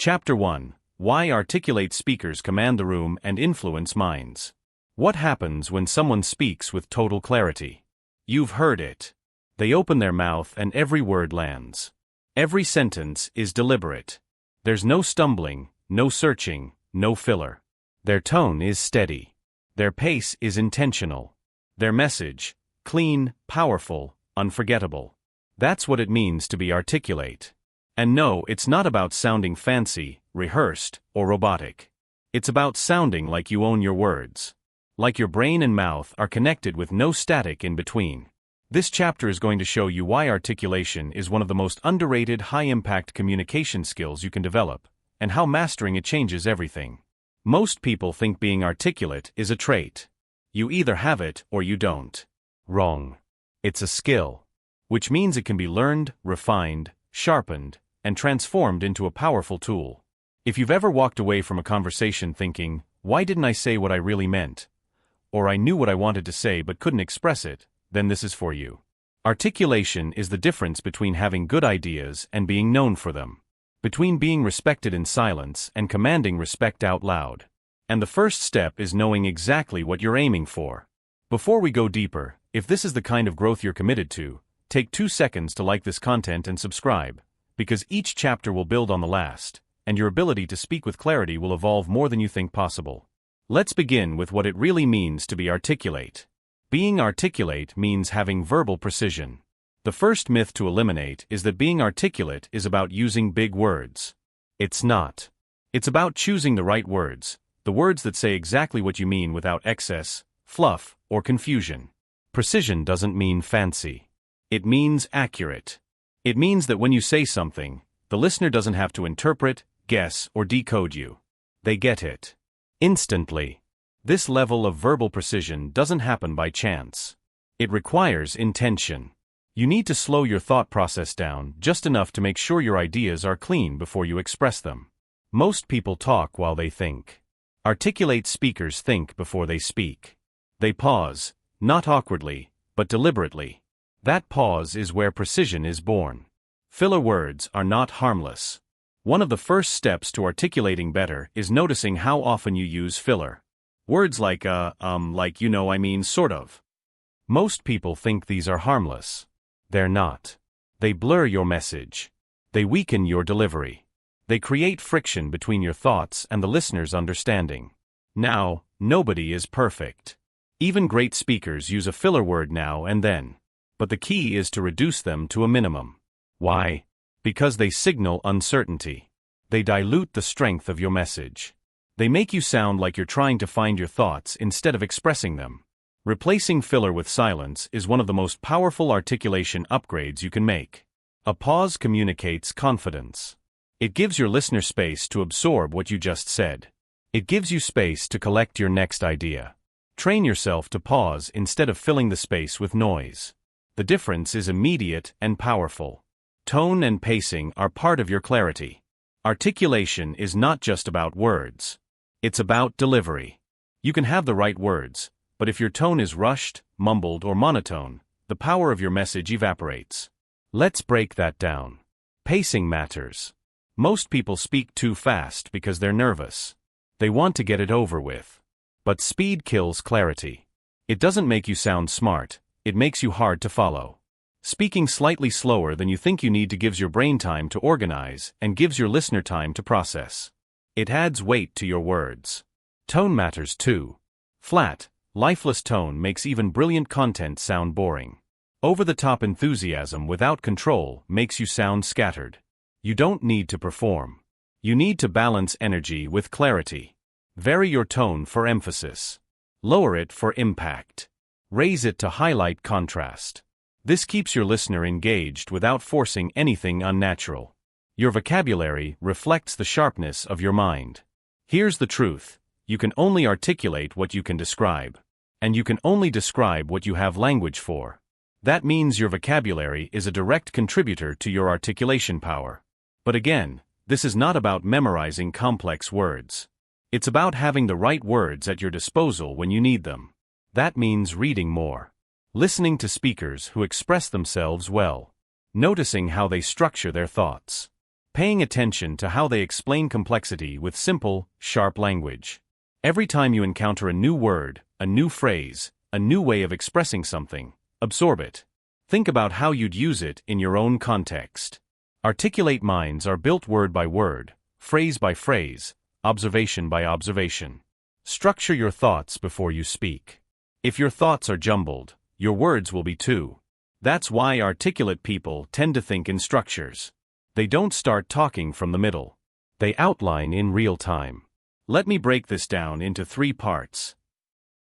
Chapter 1: Why Articulate Speakers Command the Room and Influence Minds. What happens when someone speaks with total clarity? You've heard it. They open their mouth and every word lands. Every sentence is deliberate. There's no stumbling, no searching, no filler. Their tone is steady. Their pace is intentional. Their message, clean, powerful, unforgettable. That's what it means to be articulate. And no, it's not about sounding fancy, rehearsed, or robotic. It's about sounding like you own your words. Like your brain and mouth are connected with no static in between. This chapter is going to show you why articulation is one of the most underrated high-impact communication skills you can develop, and how mastering it changes everything. Most people think being articulate is a trait. You either have it or you don't. Wrong. It's a skill, which means it can be learned, refined, sharpened, and transformed into a powerful tool. If you've ever walked away from a conversation thinking, "Why didn't I say what I really meant?" or "I knew what I wanted to say but couldn't express it," then this is for you. Articulation is the difference between having good ideas and being known for them. Between being respected in silence and commanding respect out loud. And the first step is knowing exactly what you're aiming for. Before we go deeper, if this is the kind of growth you're committed to, take 2 seconds to like this content and subscribe, because each chapter will build on the last, and your ability to speak with clarity will evolve more than you think possible. Let's begin with what it really means to be articulate. Being articulate means having verbal precision. The first myth to eliminate is that being articulate is about using big words. It's not. It's about choosing the right words, the words that say exactly what you mean without excess, fluff, or confusion. Precision doesn't mean fancy. It means accurate. It means that when you say something, the listener doesn't have to interpret, guess, or decode you. They get it instantly. This level of verbal precision doesn't happen by chance. It requires intention. You need to slow your thought process down just enough to make sure your ideas are clean before you express them. Most people talk while they think. Articulate speakers think before they speak. They pause, not awkwardly, but deliberately. That pause is where precision is born. Filler words are not harmless. One of the first steps to articulating better is noticing how often you use filler. Words like sort of. Most people think these are harmless. They're not. They blur your message. They weaken your delivery. They create friction between your thoughts and the listener's understanding. Now, nobody is perfect. Even great speakers use a filler word now and then. But the key is to reduce them to a minimum. Why? Because they signal uncertainty. They dilute the strength of your message. They make you sound like you're trying to find your thoughts instead of expressing them. Replacing filler with silence is one of the most powerful articulation upgrades you can make. A pause communicates confidence. It gives your listener space to absorb what you just said. It gives you space to collect your next idea. Train yourself to pause instead of filling the space with noise. The difference is immediate and powerful. Tone and pacing are part of your clarity. Articulation is not just about words. It's about delivery. You can have the right words, but if your tone is rushed, mumbled, or monotone, the power of your message evaporates. Let's break that down. Pacing matters. Most people speak too fast because they're nervous. They want to get it over with. But speed kills clarity. It doesn't make you sound smart. It makes you hard to follow. Speaking slightly slower than you think you need to gives your brain time to organize and gives your listener time to process. It adds weight to your words. Tone matters too. Flat, lifeless tone makes even brilliant content sound boring. Over-the-top enthusiasm without control makes you sound scattered. You don't need to perform. You need to balance energy with clarity. Vary your tone for emphasis. Lower it for impact. Raise it to highlight contrast. This keeps your listener engaged without forcing anything unnatural. Your vocabulary reflects the sharpness of your mind. Here's the truth. You can only articulate what you can describe. And you can only describe what you have language for. That means your vocabulary is a direct contributor to your articulation power. But again, this is not about memorizing complex words. It's about having the right words at your disposal when you need them. That means reading more. Listening to speakers who express themselves well. Noticing how they structure their thoughts. paying attention to how they explain complexity with simple, sharp language. Every time you encounter a new word, a new phrase, a new way of expressing something, absorb it. Think about how you'd use it in your own context. Articulate minds are built word by word, phrase by phrase, observation by observation. Structure your thoughts before you speak. If your thoughts are jumbled, your words will be too. That's why articulate people tend to think in structures. They don't start talking from the middle. They outline in real time. Let me break this down into 3 parts.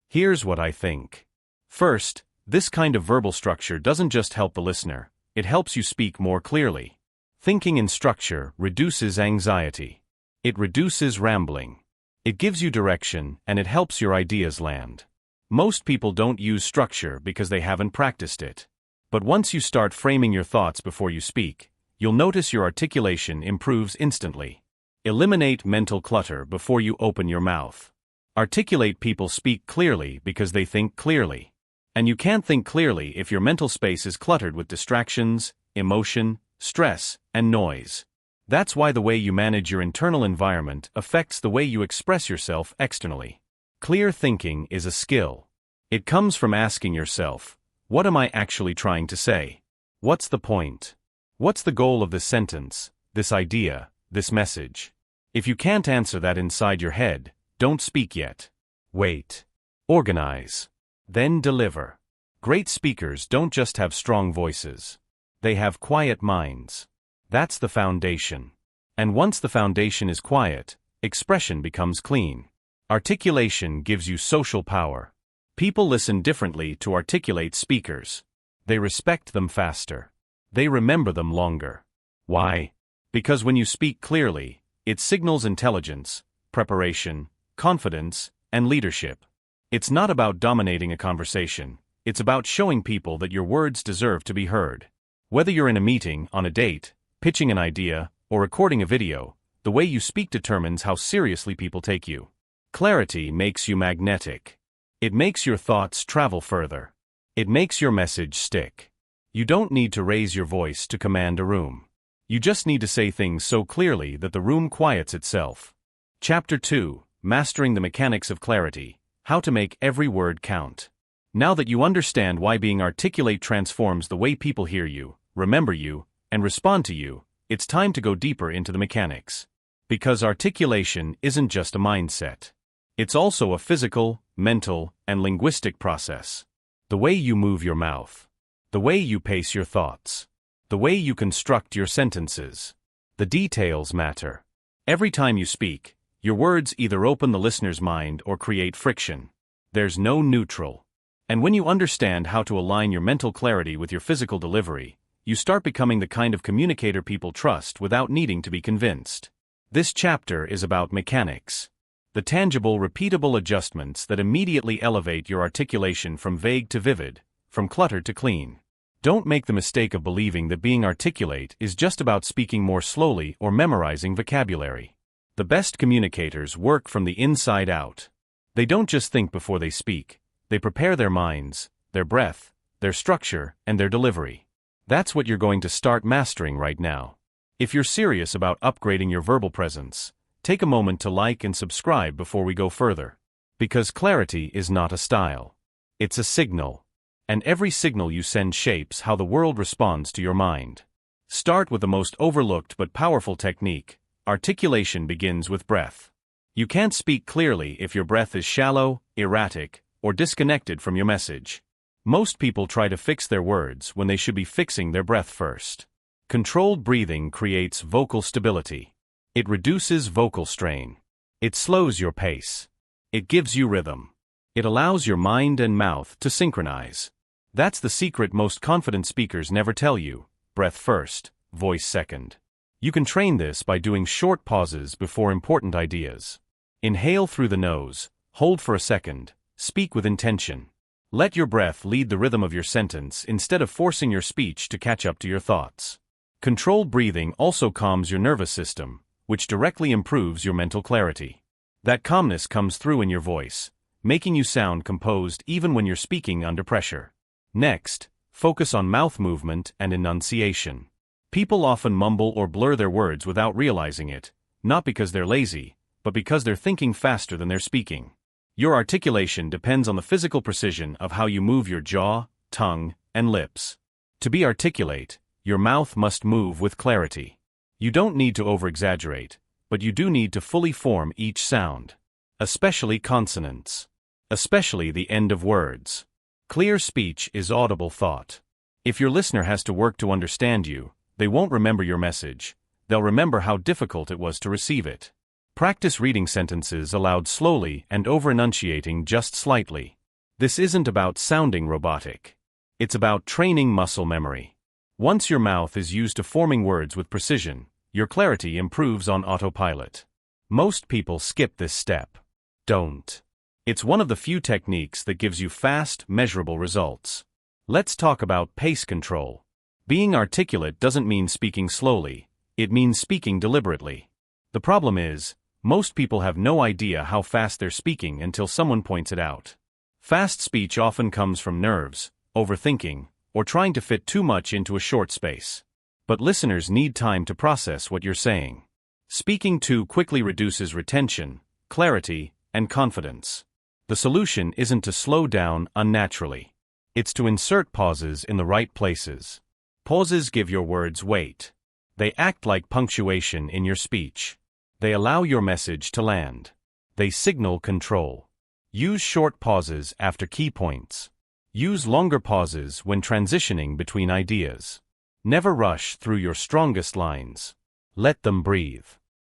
Here's what I think. First, this kind of verbal structure doesn't just help the listener, it helps you speak more clearly. Thinking in structure reduces anxiety. It reduces rambling. It gives you direction and it helps your ideas land. Most people don't use structure because they haven't practiced it. But once you start framing your thoughts before you speak, you'll notice your articulation improves instantly. Eliminate mental clutter before you open your mouth. Articulate people speak clearly because they think clearly. And you can't think clearly if your mental space is cluttered with distractions, emotion, stress, and noise. That's why the way you manage your internal environment affects the way you express yourself externally. Clear thinking is a skill. It comes from asking yourself, what am I actually trying to say? What's the point? What's the goal of this sentence, this idea, this message? If you can't answer that inside your head, don't speak yet. Wait. Organize. Then deliver. Great speakers don't just have strong voices. They have quiet minds. That's the foundation. And once the foundation is quiet, expression becomes clean. Articulation gives you social power. People listen differently to articulate speakers. They respect them faster. They remember them longer. Why? Because when you speak clearly, it signals intelligence, preparation, confidence, and leadership. It's not about dominating a conversation. It's about showing people that your words deserve to be heard. Whether you're in a meeting, on a date, pitching an idea, or recording a video, the way you speak determines how seriously people take you. Clarity makes you magnetic. It makes your thoughts travel further. It makes your message stick. You don't need to raise your voice to command a room. You just need to say things so clearly that the room quiets itself. Chapter 2, Mastering the Mechanics of Clarity, How to Make Every Word Count. Now that you understand why being articulate transforms the way people hear you, remember you, and respond to you, it's time to go deeper into the mechanics. Because articulation isn't just a mindset. It's also a physical, mental, and linguistic process. The way you move your mouth. The way you pace your thoughts. The way you construct your sentences. The details matter. Every time you speak, your words either open the listener's mind or create friction. There's no neutral. And when you understand how to align your mental clarity with your physical delivery, you start becoming the kind of communicator people trust without needing to be convinced. This chapter is about mechanics. The tangible, repeatable adjustments that immediately elevate your articulation from vague to vivid, from cluttered to clean. Don't make the mistake of believing that being articulate is just about speaking more slowly or memorizing vocabulary. The best communicators work from the inside out. They don't just think before they speak. They prepare their minds, their breath, their structure, and their delivery. That's what you're going to start mastering right now. If you're serious about upgrading your verbal presence, take a moment to like and subscribe before we go further. Because clarity is not a style. It's a signal. And every signal you send shapes how the world responds to your mind. Start with the most overlooked but powerful technique. Articulation begins with breath. You can't speak clearly if your breath is shallow, erratic, or disconnected from your message. Most people try to fix their words when they should be fixing their breath first. Controlled breathing creates vocal stability. It reduces vocal strain. It slows your pace. It gives you rhythm. It allows your mind and mouth to synchronize. That's the secret most confident speakers never tell you. Breath first, voice second. You can train this by doing short pauses before important ideas. Inhale through the nose, hold for a second, speak with intention. Let your breath lead the rhythm of your sentence instead of forcing your speech to catch up to your thoughts. Controlled breathing also calms your nervous system, which directly improves your mental clarity. That calmness comes through in your voice, making you sound composed even when you're speaking under pressure. Next, focus on mouth movement and enunciation. People often mumble or blur their words without realizing it, not because they're lazy, but because they're thinking faster than they're speaking. Your articulation depends on the physical precision of how you move your jaw, tongue, and lips. To be articulate, your mouth must move with clarity. You don't need to over-exaggerate, but you do need to fully form each sound. Especially consonants. Especially the end of words. Clear speech is audible thought. If your listener has to work to understand you, they won't remember your message. They'll remember how difficult it was to receive it. Practice reading sentences aloud slowly and over-enunciating just slightly. This isn't about sounding robotic. It's about training muscle memory. Once your mouth is used to forming words with precision, your clarity improves on autopilot. Most people skip this step. Don't. It's one of the few techniques that gives you fast, measurable results. Let's talk about pace control. Being articulate doesn't mean speaking slowly, it means speaking deliberately. The problem is, most people have no idea how fast they're speaking until someone points it out. Fast speech often comes from nerves, overthinking, or trying to fit too much into a short space. But listeners need time to process what you're saying. Speaking too quickly reduces retention, clarity, and confidence. The solution isn't to slow down unnaturally. It's to insert pauses in the right places. Pauses give your words weight. They act like punctuation in your speech. They allow your message to land. They signal control. Use short pauses after key points. Use longer pauses when transitioning between ideas. Never rush through your strongest lines. Let them breathe.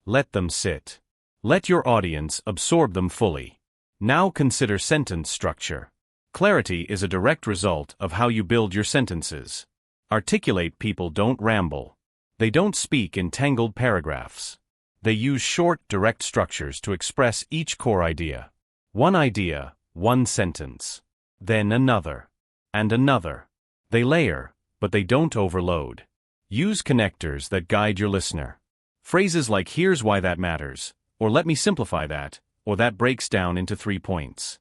Let them sit. Let your audience absorb them fully. Now consider sentence structure. Clarity is a direct result of how you build your sentences. Articulate people don't ramble. They don't speak in tangled paragraphs. They use short, direct structures to express each core idea. One idea, one sentence. Then another. And another. They layer, but they don't overload. Use connectors that guide your listener. Phrases like "here's why that matters," or "let me simplify that," or "that breaks down into 3 points."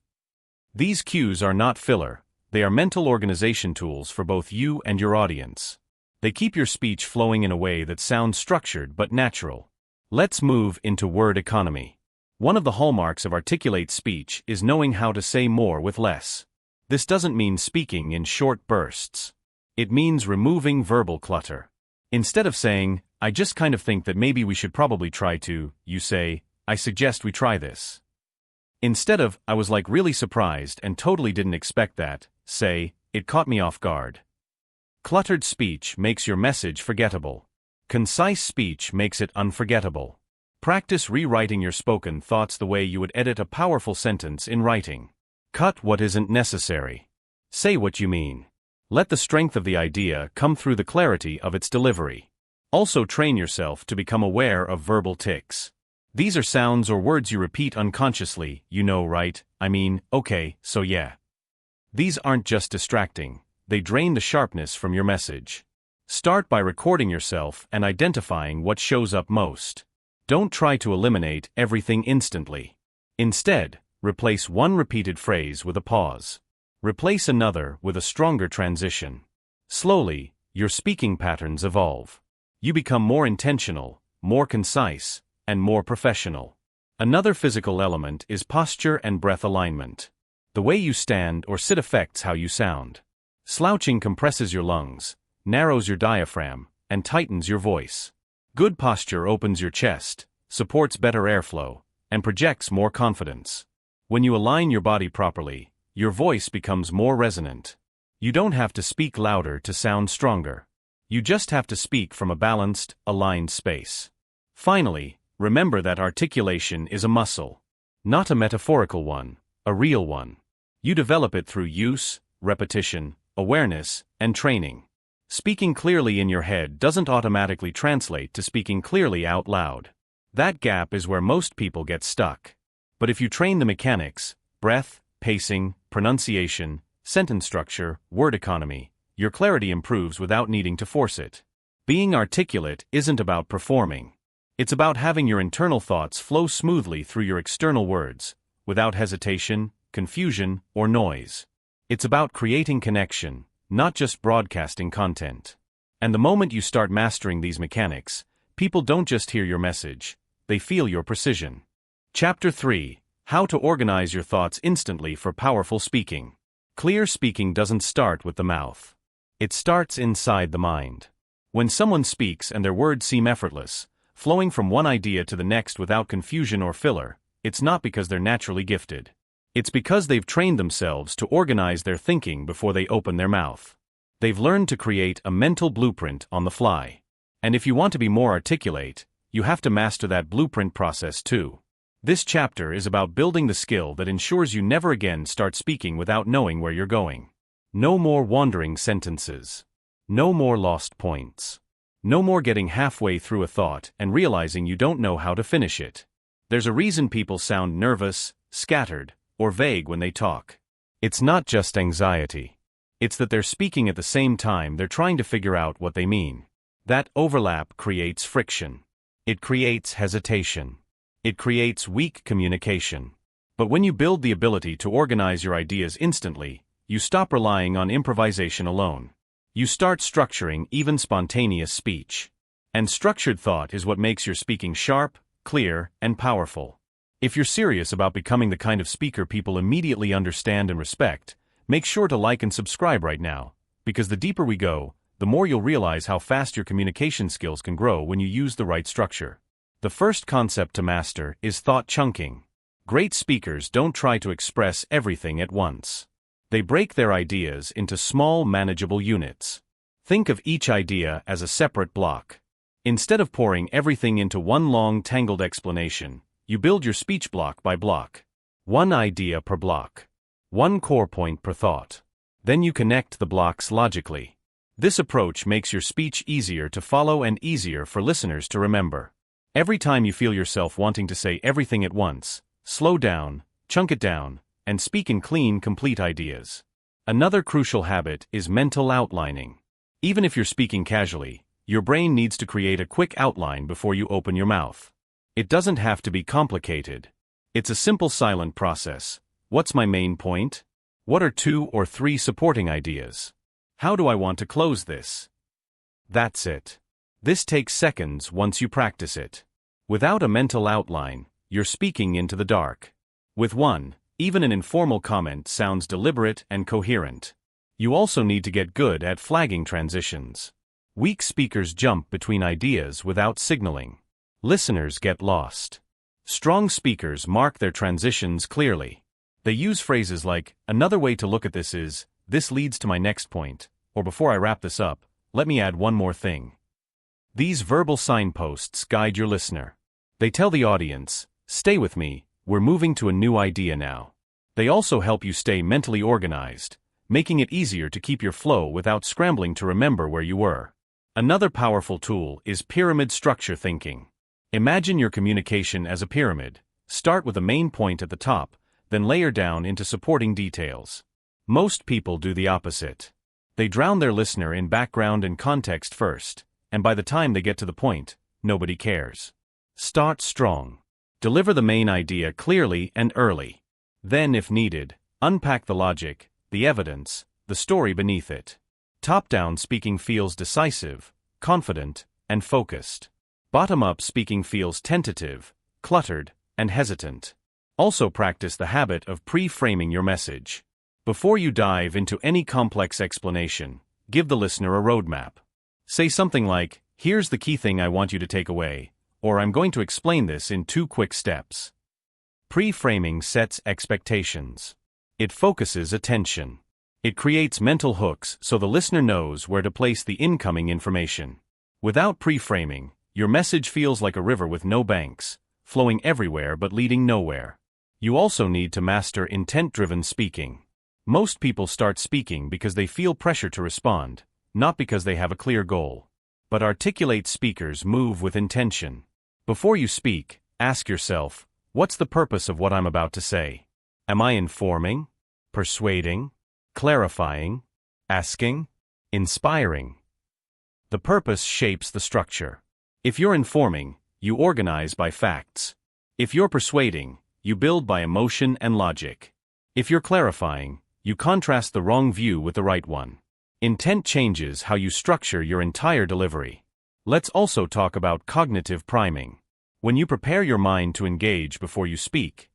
These cues are not filler, they are mental organization tools for both you and your audience. They keep your speech flowing in a way that sounds structured but natural. Let's move into word economy. One of the hallmarks of articulate speech is knowing how to say more with less. This doesn't mean speaking in short bursts. It means removing verbal clutter. Instead of saying, "I just kind of think that maybe we should probably try to," you say, "I suggest we try this." Instead of, "I was like really surprised and totally didn't expect that," say, "It caught me off guard." Cluttered speech makes your message forgettable. Concise speech makes it unforgettable. Practice rewriting your spoken thoughts the way you would edit a powerful sentence in writing. Cut what isn't necessary. Say what you mean. Let the strength of the idea come through the clarity of its delivery. Also train yourself to become aware of verbal tics. These are sounds or words you repeat unconsciously, "you know, right? I mean, okay, so yeah." These aren't just distracting, they drain the sharpness from your message. Start by recording yourself and identifying what shows up most. Don't try to eliminate everything instantly. Instead, replace one repeated phrase with a pause. Replace another with a stronger transition. Slowly, your speaking patterns evolve. You become more intentional, more concise, and more professional. Another physical element is posture and breath alignment. The way you stand or sit affects how you sound. Slouching compresses your lungs, narrows your diaphragm, and tightens your voice. Good posture opens your chest, supports better airflow, and projects more confidence. When you align your body properly, your voice becomes more resonant. You don't have to speak louder to sound stronger. You just have to speak from a balanced, aligned space. Finally, remember that articulation is a muscle. Not a metaphorical one, a real one. You develop it through use, repetition, awareness, and training. Speaking clearly in your head doesn't automatically translate to speaking clearly out loud. That gap is where most people get stuck. But if you train the mechanics, breath, pacing, pronunciation, sentence structure, word economy, your clarity improves without needing to force it. Being articulate isn't about performing. It's about having your internal thoughts flow smoothly through your external words, without hesitation, confusion, or noise. It's about creating connection, not just broadcasting content. And the moment you start mastering these mechanics, people don't just hear your message, they feel your precision. Chapter 3: How to Organize Your Thoughts Instantly for Powerful Speaking. Clear speaking doesn't start with the mouth. It starts inside the mind. When someone speaks and their words seem effortless, flowing from one idea to the next without confusion or filler, it's not because they're naturally gifted. It's because they've trained themselves to organize their thinking before they open their mouth. They've learned to create a mental blueprint on the fly. And if you want to be more articulate, you have to master that blueprint process too. This chapter is about building the skill that ensures you never again start speaking without knowing where you're going. No more wandering sentences. No more lost points. No more getting halfway through a thought and realizing you don't know how to finish it. There's a reason people sound nervous, scattered, or vague when they talk. It's not just anxiety. It's that they're speaking at the same time they're trying to figure out what they mean. That overlap creates friction. It creates hesitation. It creates weak communication. But when you build the ability to organize your ideas instantly, you stop relying on improvisation alone. You start structuring even spontaneous speech. And structured thought is what makes your speaking sharp, clear, and powerful. If you're serious about becoming the kind of speaker people immediately understand and respect, make sure to like and subscribe right now, because the deeper we go, the more you'll realize how fast your communication skills can grow when you use the right structure. The first concept to master is thought chunking. Great speakers don't try to express everything at once. They break their ideas into small, manageable units. Think of each idea as a separate block. Instead of pouring everything into one long, tangled explanation, you build your speech block by block. One idea per block. One core point per thought. Then you connect the blocks logically. This approach makes your speech easier to follow and easier for listeners to remember. Every time you feel yourself wanting to say everything at once, slow down, chunk it down, and speak in clean, complete ideas. Another crucial habit is mental outlining. Even if you're speaking casually, your brain needs to create a quick outline before you open your mouth. It doesn't have to be complicated. It's a simple silent process. What's my main point? What are 2 or 3 supporting ideas? How do I want to close this? That's it. This takes seconds once you practice it. Without a mental outline, you're speaking into the dark. With one, even an informal comment sounds deliberate and coherent. You also need to get good at flagging transitions. Weak speakers jump between ideas without signaling. Listeners get lost. Strong speakers mark their transitions clearly. They use phrases like, "Another way to look at this is, this leads to my next point," or "Before I wrap this up, let me add one more thing." These verbal signposts guide your listener. They tell the audience, "Stay with me, we're moving to a new idea now." They also help you stay mentally organized, making it easier to keep your flow without scrambling to remember where you were. Another powerful tool is pyramid structure thinking. Imagine your communication as a pyramid. Start with a main point at the top, then layer down into supporting details. Most people do the opposite. They drown their listener in background and context first, and by the time they get to the point, nobody cares. Start strong. Deliver the main idea clearly and early. Then, if needed, unpack the logic, the evidence, the story beneath it. Top-down speaking feels decisive, confident, and focused. Bottom-up speaking feels tentative, cluttered, and hesitant. Also practice the habit of pre-framing your message. Before you dive into any complex explanation, give the listener a roadmap. Say something like, "Here's the key thing I want you to take away," or "I'm going to explain this in 2 quick steps." Pre-framing sets expectations. It focuses attention. It creates mental hooks so the listener knows where to place the incoming information. Without pre-framing, your message feels like a river with no banks, flowing everywhere but leading nowhere. You also need to master intent-driven speaking. Most people start speaking because they feel pressure to respond, not because they have a clear goal. But articulate speakers move with intention. Before you speak, ask yourself, what's the purpose of what I'm about to say? Am I informing? Persuading? Clarifying? Asking? Inspiring? The purpose shapes the structure. If you're informing, you organize by facts. If you're persuading, you build by emotion and logic. If you're clarifying, you contrast the wrong view with the right one. Intent changes how you structure your entire delivery. Let's also talk about cognitive priming. When you prepare your mind to engage before you speak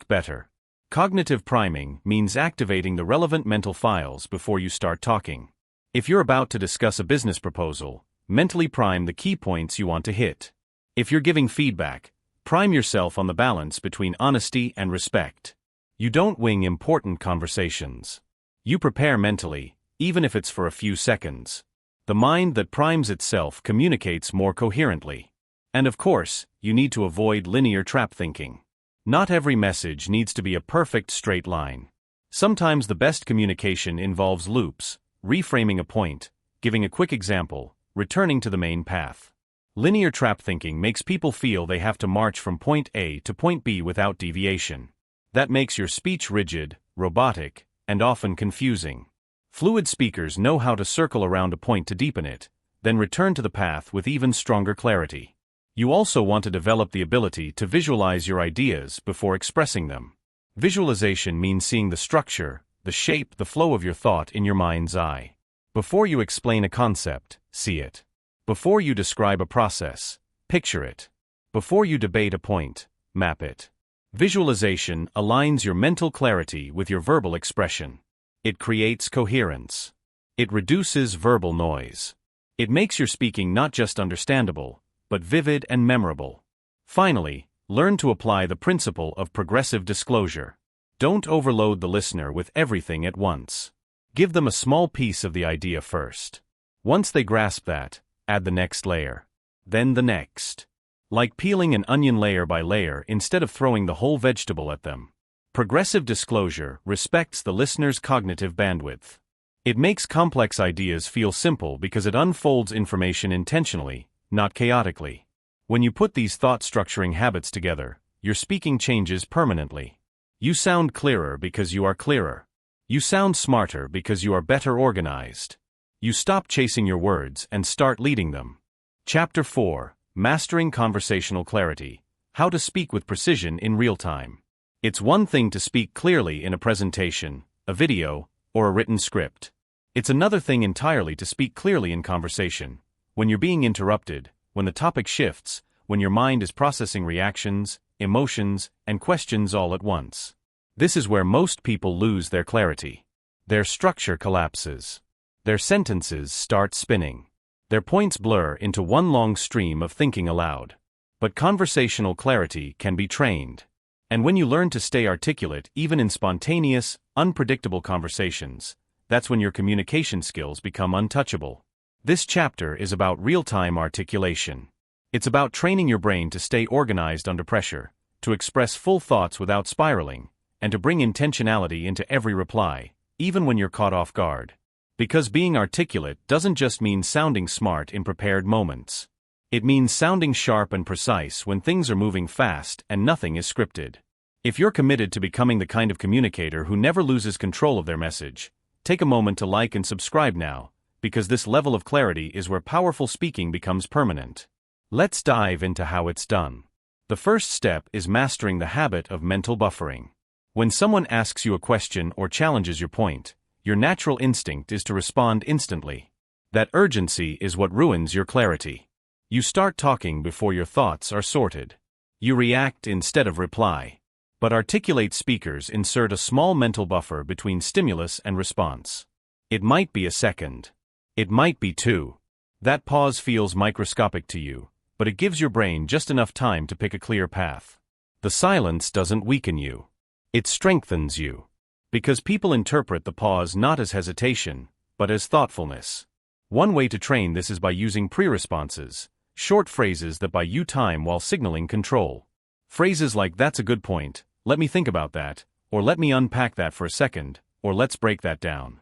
better. Cognitive priming means activating the relevant mental files before you start talking. If you're about to discuss a business proposal, mentally prime the key points you want to hit. If you're giving feedback, prime yourself on the balance between honesty and respect. You don't wing important conversations. You prepare mentally, even if it's for a few seconds. The mind that primes itself communicates more coherently. And of course, you need to avoid linear trap thinking. Not every message needs to be a perfect straight line. Sometimes the best communication involves loops, reframing a point, giving a quick example, returning to the main path. Linear trap thinking makes people feel they have to march from point A to point B without deviation. That makes your speech rigid, robotic, and often confusing. Fluid speakers know how to circle around a point to deepen it, then return to the path with even stronger clarity. You also want to develop the ability to visualize your ideas before expressing them. Visualization means seeing the structure, the shape, the flow of your thought in your mind's eye. Before you explain a concept, see it. Before you describe a process, picture it. Before you debate a point, map it. Visualization aligns your mental clarity with your verbal expression. It creates coherence. It reduces verbal noise. It makes your speaking not just understandable, but vivid and memorable. Finally, learn to apply the principle of progressive disclosure. Don't overload the listener with everything at once. Give them a small piece of the idea first. Once they grasp that, add the next layer. Then the next. Like peeling an onion layer by layer instead of throwing the whole vegetable at them. Progressive disclosure respects the listener's cognitive bandwidth. It makes complex ideas feel simple because it unfolds information intentionally, not chaotically. When you put these thought-structuring habits together, your speaking changes permanently. You sound clearer because you are clearer. You sound smarter because you are better organized. You stop chasing your words and start leading them. Chapter 4: Mastering Conversational Clarity. How to speak with precision in real time. It's one thing to speak clearly in a presentation, a video, or a written script. It's another thing entirely to speak clearly in conversation, when you're being interrupted, when the topic shifts, when your mind is processing reactions, emotions, and questions all at once. This is where most people lose their clarity. Their structure collapses. Their sentences start spinning. Their points blur into one long stream of thinking aloud. But conversational clarity can be trained. And when you learn to stay articulate even in spontaneous, unpredictable conversations, that's when your communication skills become untouchable. This chapter is about real-time articulation. It's about training your brain to stay organized under pressure, to express full thoughts without spiraling, and to bring intentionality into every reply, even when you're caught off guard. Because being articulate doesn't just mean sounding smart in prepared moments. It means sounding sharp and precise when things are moving fast and nothing is scripted. If you're committed to becoming the kind of communicator who never loses control of their message, take a moment to like and subscribe now, because this level of clarity is where powerful speaking becomes permanent. Let's dive into how it's done. The first step is mastering the habit of mental buffering. When someone asks you a question or challenges your point, your natural instinct is to respond instantly. That urgency is what ruins your clarity. You start talking before your thoughts are sorted. You react instead of reply. But articulate speakers insert a small mental buffer between stimulus and response. It might be a second. It might be 2. That pause feels microscopic to you, but it gives your brain just enough time to pick a clear path. The silence doesn't weaken you. It strengthens you. Because people interpret the pause not as hesitation, but as thoughtfulness. One way to train this is by using pre-responses, short phrases that buy you time while signaling control. Phrases like "that's a good point," "let me think about that," or "let me unpack that for a second," or "let's break that down."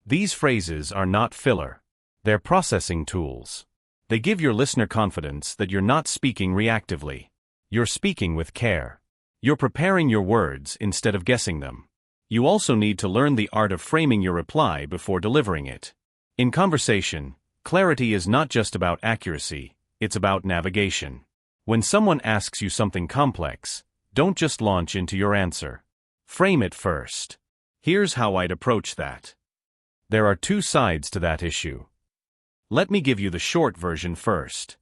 These phrases are not filler. They're processing tools. They give your listener confidence that you're not speaking reactively. You're speaking with care. You're preparing your words instead of guessing them. You also need to learn the art of framing your reply before delivering it. In conversation, clarity is not just about accuracy, it's about navigation. When someone asks you something complex, don't just launch into your answer. Frame it first. Here's how I'd approach that. There are two sides to that issue. Let me give you the short version first.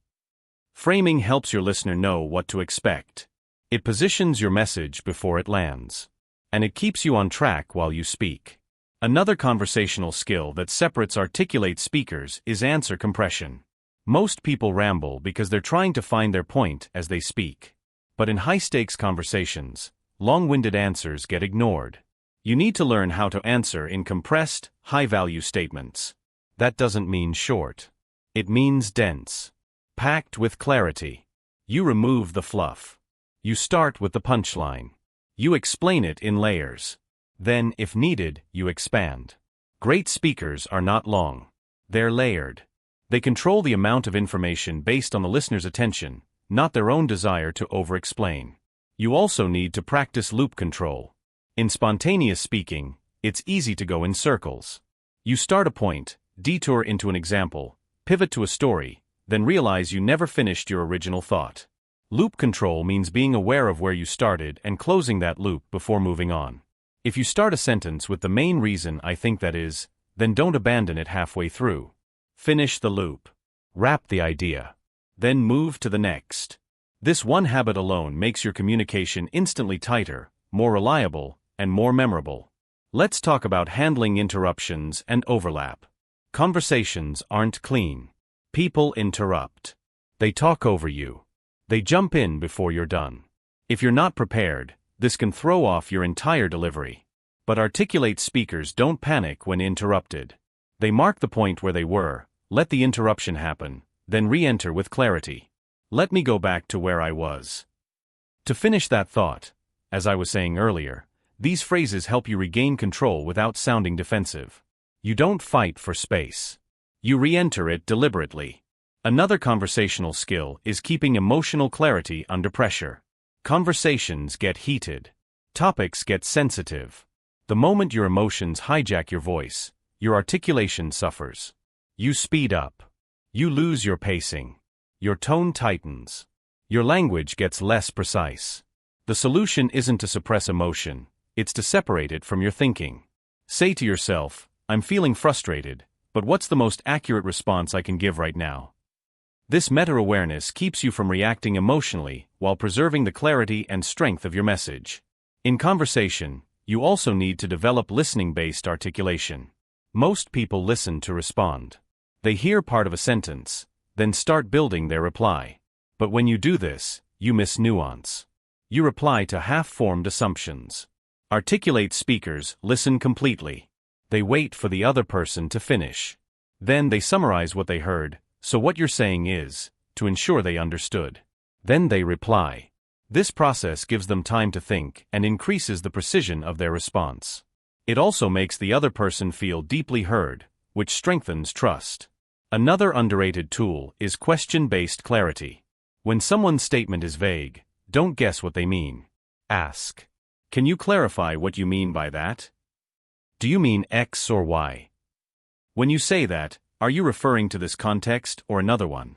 Framing helps your listener know what to expect. It positions your message before it lands. And it keeps you on track while you speak. Another conversational skill that separates articulate speakers is answer compression. Most people ramble because they're trying to find their point as they speak. But in high-stakes conversations, long-winded answers get ignored. You need to learn how to answer in compressed, high-value statements. That doesn't mean short. It means dense. Packed with clarity. You remove the fluff. You start with the punchline. You explain it in layers. Then, if needed, you expand. Great speakers are not long. They're layered. They control the amount of information based on the listener's attention, not their own desire to over-explain. You also need to practice loop control. In spontaneous speaking, it's easy to go in circles. You start a point, detour into an example, pivot to a story, then realize you never finished your original thought. Loop control means being aware of where you started and closing that loop before moving on. If you start a sentence with the main reason I think that is, then don't abandon it halfway through. Finish the loop. Wrap the idea. Then move to the next. This one habit alone makes your communication instantly tighter, more reliable, and more memorable. Let's talk about handling interruptions and overlap. Conversations aren't clean. People interrupt. They talk over you. They jump in before you're done. If you're not prepared, this can throw off your entire delivery. But articulate speakers don't panic when interrupted. They mark the point where they were, let the interruption happen, then re-enter with clarity. Let me go back to where I was. To finish that thought, as I was saying earlier, these phrases help you regain control without sounding defensive. You don't fight for space. You re-enter it deliberately. Another conversational skill is keeping emotional clarity under pressure. Conversations get heated. Topics get sensitive. The moment your emotions hijack your voice, your articulation suffers. You speed up. You lose your pacing. Your tone tightens. Your language gets less precise. The solution isn't to suppress emotion, it's to separate it from your thinking. Say to yourself, I'm feeling frustrated, but what's the most accurate response I can give right now? This meta-awareness keeps you from reacting emotionally while preserving the clarity and strength of your message. In conversation, you also need to develop listening-based articulation. Most people listen to respond. They hear part of a sentence, then start building their reply. But when you do this, you miss nuance. You reply to half-formed assumptions. Articulate speakers listen completely. They wait for the other person to finish. Then they summarize what they heard, so what you're saying is, to ensure they understood. Then they reply. This process gives them time to think and increases the precision of their response. It also makes the other person feel deeply heard, which strengthens trust. Another underrated tool is question-based clarity. When someone's statement is vague, don't guess what they mean. Ask. Can you clarify what you mean by that? Do you mean X or Y? When you say that, are you referring to this context or another one?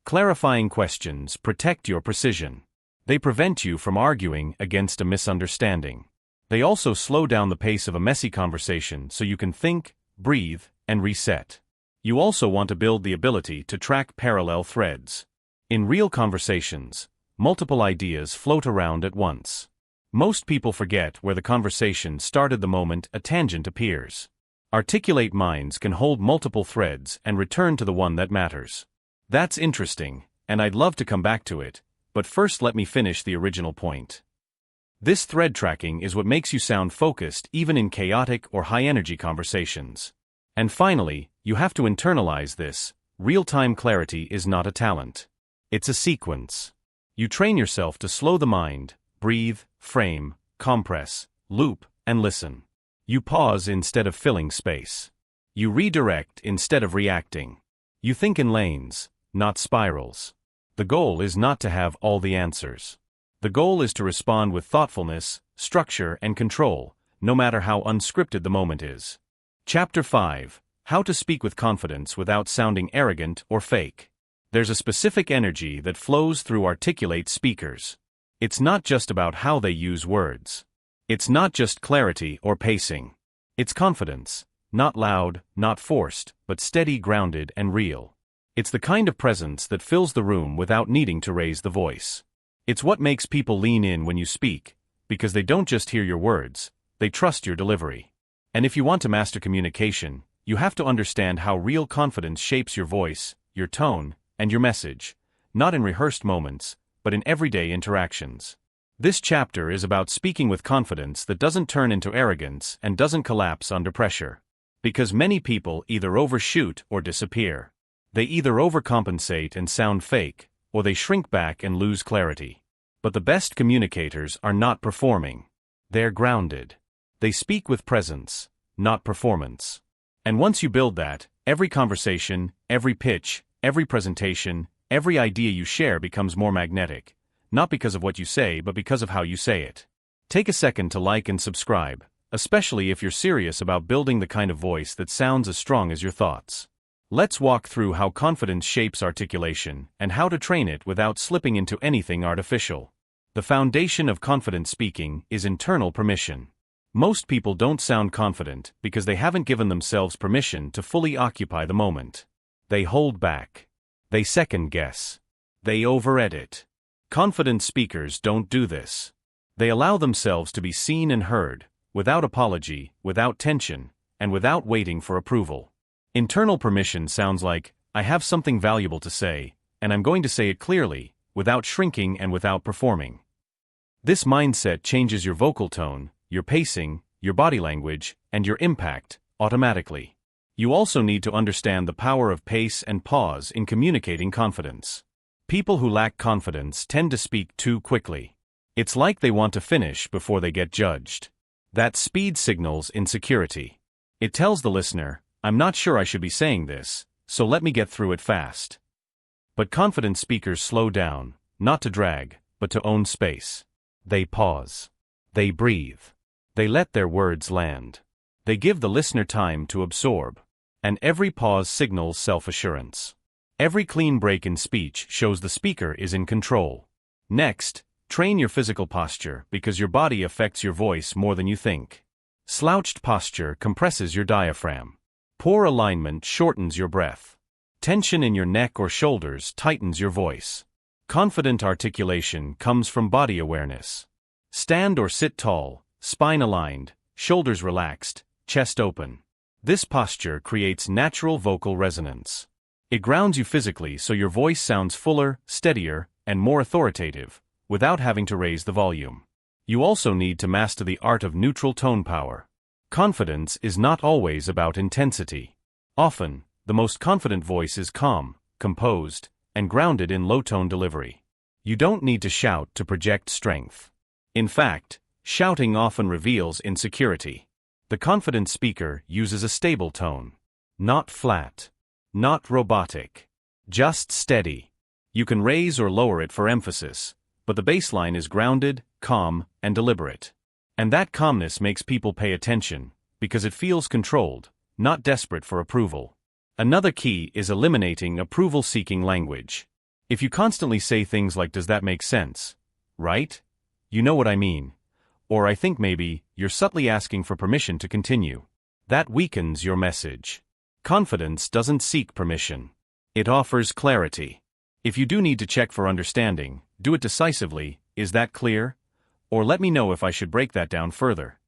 Clarifying questions protect your precision. They prevent you from arguing against a misunderstanding. They also slow down the pace of a messy conversation so you can think, breathe, and reset. You also want to build the ability to track parallel threads. In real conversations, multiple ideas float around at once. Most people forget where the conversation started the moment a tangent appears. Articulate minds can hold multiple threads and return to the one that matters. That's interesting, and I'd love to come back to it, but first let me finish the original point. This thread tracking is what makes you sound focused even in chaotic or high-energy conversations. And finally, you have to internalize this. Real-time clarity is not a talent. It's a sequence. You train yourself to slow the mind, breathe, frame, compress, loop, and listen. You pause instead of filling space. You redirect instead of reacting. You think in lanes, not spirals. The goal is not to have all the answers. The goal is to respond with thoughtfulness, structure, and control, no matter how unscripted the moment is. Chapter 5: How to Speak with Confidence Without Sounding Arrogant or Fake. There's a specific energy that flows through articulate speakers. It's not just about how they use words. It's not just clarity or pacing. It's confidence. not loud, not forced, but steady, grounded, and real. It's the kind of presence that fills the room without needing to raise the voice. It's what makes people lean in when you speak, because they don't just hear your words, they trust your delivery. And if you want to master communication, you have to understand how real confidence shapes your voice, your tone, and your message, not in rehearsed moments, but in everyday interactions. This chapter is about speaking with confidence that doesn't turn into arrogance and doesn't collapse under pressure. Because many people either overshoot or disappear. They either overcompensate and sound fake, or they shrink back and lose clarity. But the best communicators are not performing. They're grounded. They speak with presence, not performance. And once you build that, every conversation, every pitch, every presentation, every idea you share becomes more magnetic, not because of what you say but because of how you say it. Take a second to like and subscribe, especially if you're serious about building the kind of voice that sounds as strong as your thoughts. Let's walk through how confidence shapes articulation and how to train it without slipping into anything artificial. The foundation of confident speaking is internal permission. Most people don't sound confident because they haven't given themselves permission to fully occupy the moment. They hold back. They second-guess. They over-edit. Confident speakers don't do this. They allow themselves to be seen and heard, without apology, without tension, and without waiting for approval. Internal permission sounds like, I have something valuable to say, and I'm going to say it clearly, without shrinking and without performing. This mindset changes your vocal tone, your pacing, your body language, and your impact, automatically. You also need to understand the power of pace and pause in communicating confidence. People who lack confidence tend to speak too quickly. It's like they want to finish before they get judged. That speed signals insecurity. It tells the listener, I'm not sure I should be saying this, so let me get through it fast. But confident speakers slow down, not to drag, but to own space. They pause. They breathe. They let their words land. They give the listener time to absorb. And every pause signals self-assurance. Every clean break in speech shows the speaker is in control. Next, train your physical posture because your body affects your voice more than you think. Slouched posture compresses your diaphragm. Poor alignment shortens your breath. Tension in your neck or shoulders tightens your voice. Confident articulation comes from body awareness. Stand or sit tall, spine aligned, shoulders relaxed, chest open. This posture creates natural vocal resonance. It grounds you physically so your voice sounds fuller, steadier, and more authoritative, without having to raise the volume. You also need to master the art of neutral tone power. Confidence is not always about intensity. Often, the most confident voice is calm, composed, and grounded in low-tone delivery. You don't need to shout to project strength. In fact, shouting often reveals insecurity. The confident speaker uses a stable tone. Not flat. Not robotic. Just steady. You can raise or lower it for emphasis, but the baseline is grounded, calm, and deliberate. And that calmness makes people pay attention, because it feels controlled, not desperate for approval. Another key is eliminating approval-seeking language. If you constantly say things like, "Does that make sense? Right? You know what I mean." Or "I think maybe," you're subtly asking for permission to continue. That weakens your message. Confidence doesn't seek permission. It offers clarity. If you do need to check for understanding, do it decisively. Is that clear? Or let me know if I should break that down further.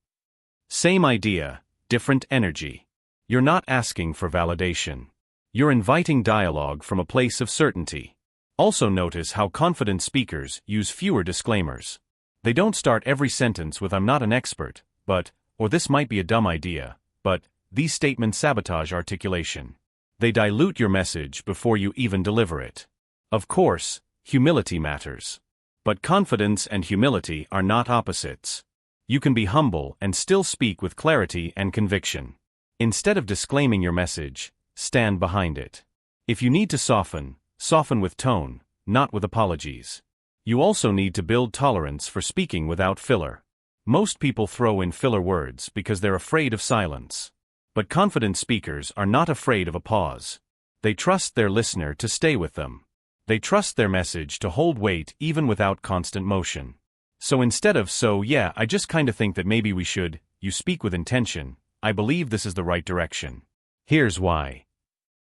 Same idea, different energy. You're not asking for validation. You're inviting dialogue from a place of certainty. Also notice how confident speakers use fewer disclaimers. They don't start every sentence with "I'm not an expert," but, or "this might be a dumb idea," but, these statements sabotage articulation. They dilute your message before you even deliver it. Of course, humility matters. But confidence and humility are not opposites. You can be humble and still speak with clarity and conviction. Instead of disclaiming your message, stand behind it. If you need to soften, soften with tone, not with apologies. You also need to build tolerance for speaking without filler. Most people throw in filler words because they're afraid of silence. But confident speakers are not afraid of a pause. They trust their listener to stay with them. They trust their message to hold weight even without constant motion. So instead of "so yeah, I just kinda think that maybe we should," you speak with intention. I believe this is the right direction. Here's why.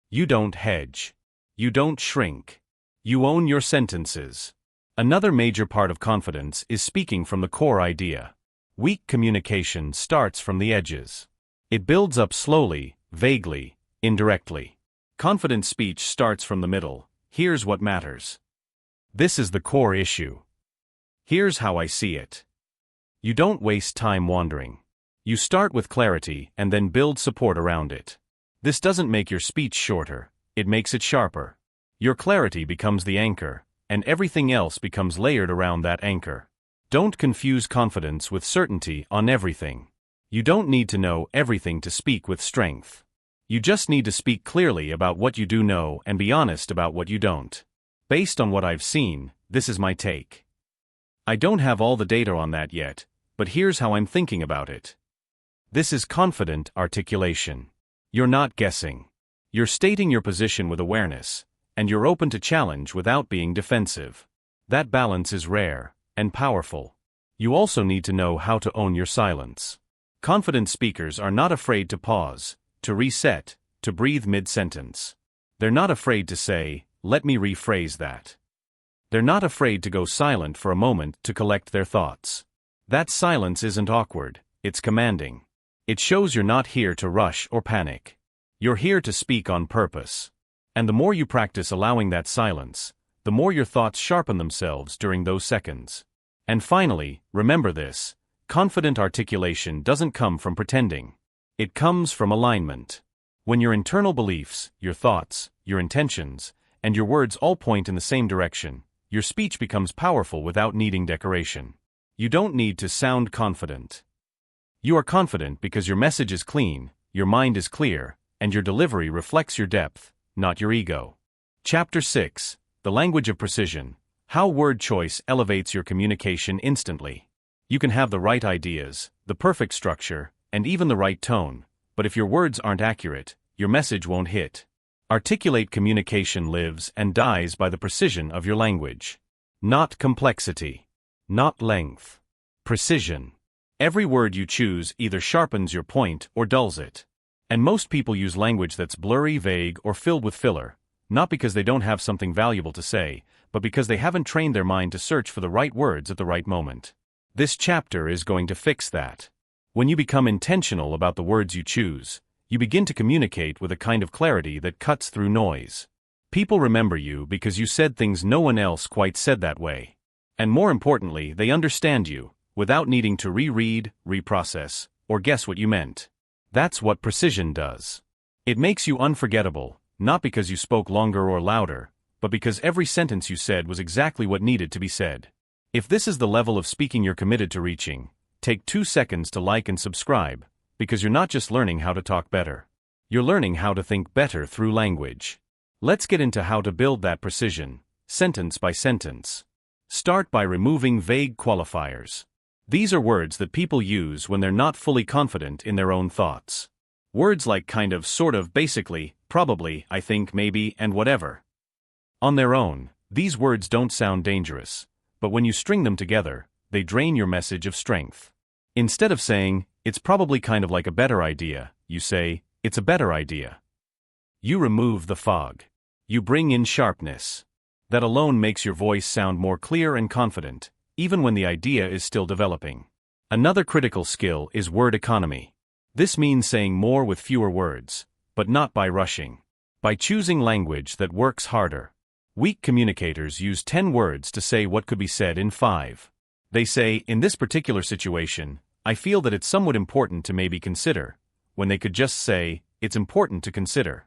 You don't hedge. You don't shrink. You own your sentences. Another major part of confidence is speaking from the core idea. Weak communication starts from the edges. It builds up slowly, vaguely, indirectly. Confident speech starts from the middle. Here's what matters. This is the core issue. Here's how I see it. You don't waste time wandering. You start with clarity and then build support around it. This doesn't make your speech shorter, it makes it sharper. Your clarity becomes the anchor, and everything else becomes layered around that anchor. Don't confuse confidence with certainty on everything. You don't need to know everything to speak with strength. You just need to speak clearly about what you do know and be honest about what you don't. Based on what I've seen, this is my take. I don't have all the data on that yet, but here's how I'm thinking about it. This is confident articulation. You're not guessing. You're stating your position with awareness, and you're open to challenge without being defensive. That balance is rare and powerful. You also need to know how to own your silence. Confident speakers are not afraid to pause, to reset, to breathe mid-sentence. They're not afraid to say, "Let me rephrase that." They're not afraid to go silent for a moment to collect their thoughts. That silence isn't awkward, it's commanding. It shows you're not here to rush or panic. You're here to speak on purpose. And the more you practice allowing that silence, the more your thoughts sharpen themselves during those seconds. And finally, remember this: confident articulation doesn't come from pretending. It comes from alignment. When your internal beliefs, your thoughts, your intentions, and your words all point in the same direction, your speech becomes powerful without needing decoration. You don't need to sound confident. You are confident because your message is clean, your mind is clear, and your delivery reflects your depth, not your ego. Chapter 6: The Language of Precision. How word choice elevates your communication instantly. You can have the right ideas, the perfect structure, and even the right tone, but if your words aren't accurate, your message won't hit. Articulate communication lives and dies by the precision of your language. Not complexity. Not length. Precision. Every word you choose either sharpens your point or dulls it. And most people use language that's blurry, vague, or filled with filler, not because they don't have something valuable to say, but because they haven't trained their mind to search for the right words at the right moment. This chapter is going to fix that. When you become intentional about the words you choose, you begin to communicate with a kind of clarity that cuts through noise. People remember you because you said things no one else quite said that way. And more importantly, they understand you, without needing to reread, reprocess, or guess what you meant. That's what precision does. It makes you unforgettable, not because you spoke longer or louder, but because every sentence you said was exactly what needed to be said. If this is the level of speaking you're committed to reaching, take 2 seconds to like and subscribe, because you're not just learning how to talk better. You're learning how to think better through language. Let's get into how to build that precision, sentence by sentence. Start by removing vague qualifiers. These are words that people use when they're not fully confident in their own thoughts. Words like kind of, sort of, basically, probably, I think, maybe, and whatever. On their own, these words don't sound dangerous, but when you string them together, they drain your message of strength. Instead of saying, "It's probably kind of like a better idea," you say, "It's a better idea." You remove the fog. You bring in sharpness. That alone makes your voice sound more clear and confident, even when the idea is still developing. Another critical skill is word economy. This means saying more with fewer words, but not by rushing. By choosing language that works harder. Weak communicators use 10 words to say what could be said in 5. They say, "In this particular situation, I feel that it's somewhat important to maybe consider," when they could just say, "It's important to consider."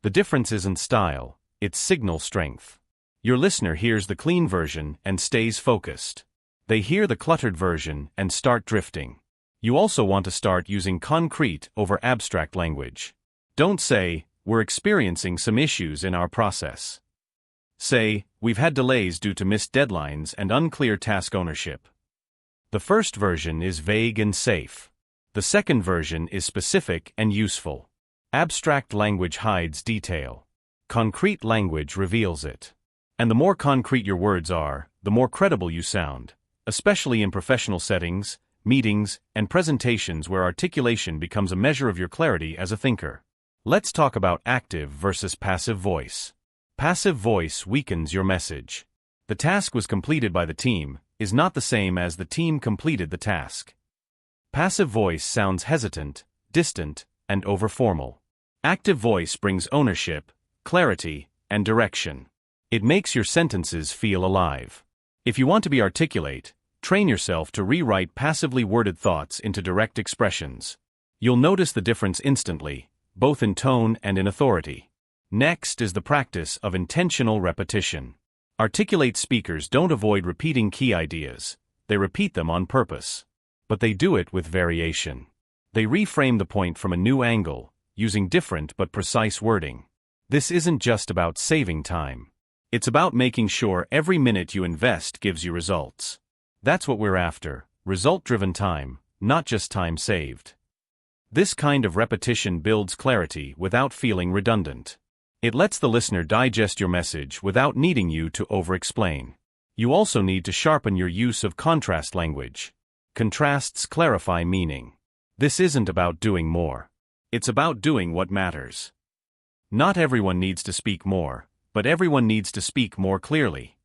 The difference isn't style, it's signal strength. Your listener hears the clean version and stays focused. They hear the cluttered version and start drifting. You also want to start using concrete over abstract language. Don't say, "We're experiencing some issues in our process." Say, "We've had delays due to missed deadlines and unclear task ownership." The first version is vague and safe. The second version is specific and useful. Abstract language hides detail. Concrete language reveals it. And the more concrete your words are, the more credible you sound, especially in professional settings, meetings, and presentations where articulation becomes a measure of your clarity as a thinker. Let's talk about active versus passive voice. Passive voice weakens your message. The task was completed by the team is not the same as the team completed the task. Passive voice sounds hesitant, distant, and overformal. Active voice brings ownership, clarity, and direction. It makes your sentences feel alive. If you want to be articulate, train yourself to rewrite passively worded thoughts into direct expressions. You'll notice the difference instantly, both in tone and in authority. Next is the practice of intentional repetition. Articulate speakers don't avoid repeating key ideas, they repeat them on purpose. But they do it with variation. They reframe the point from a new angle, using different but precise wording. This isn't just about saving time. It's about making sure every minute you invest gives you results. That's what we're after, result-driven time, not just time saved. This kind of repetition builds clarity without feeling redundant. It lets the listener digest your message without needing you to over-explain. You also need to sharpen your use of contrast language. Contrasts clarify meaning. This isn't about doing more. It's about doing what matters. Not everyone needs to speak more, but everyone needs to speak more clearly.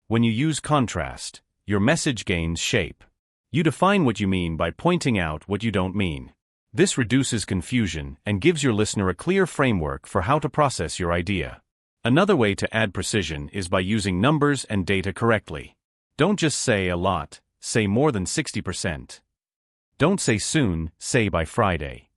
When you use contrast, your message gains shape. You define what you mean by pointing out what you don't mean. This reduces confusion and gives your listener a clear framework for how to process your idea. Another way to add precision is by using numbers and data correctly. Don't just say a lot, say more than 60%. Don't say soon, say by Friday.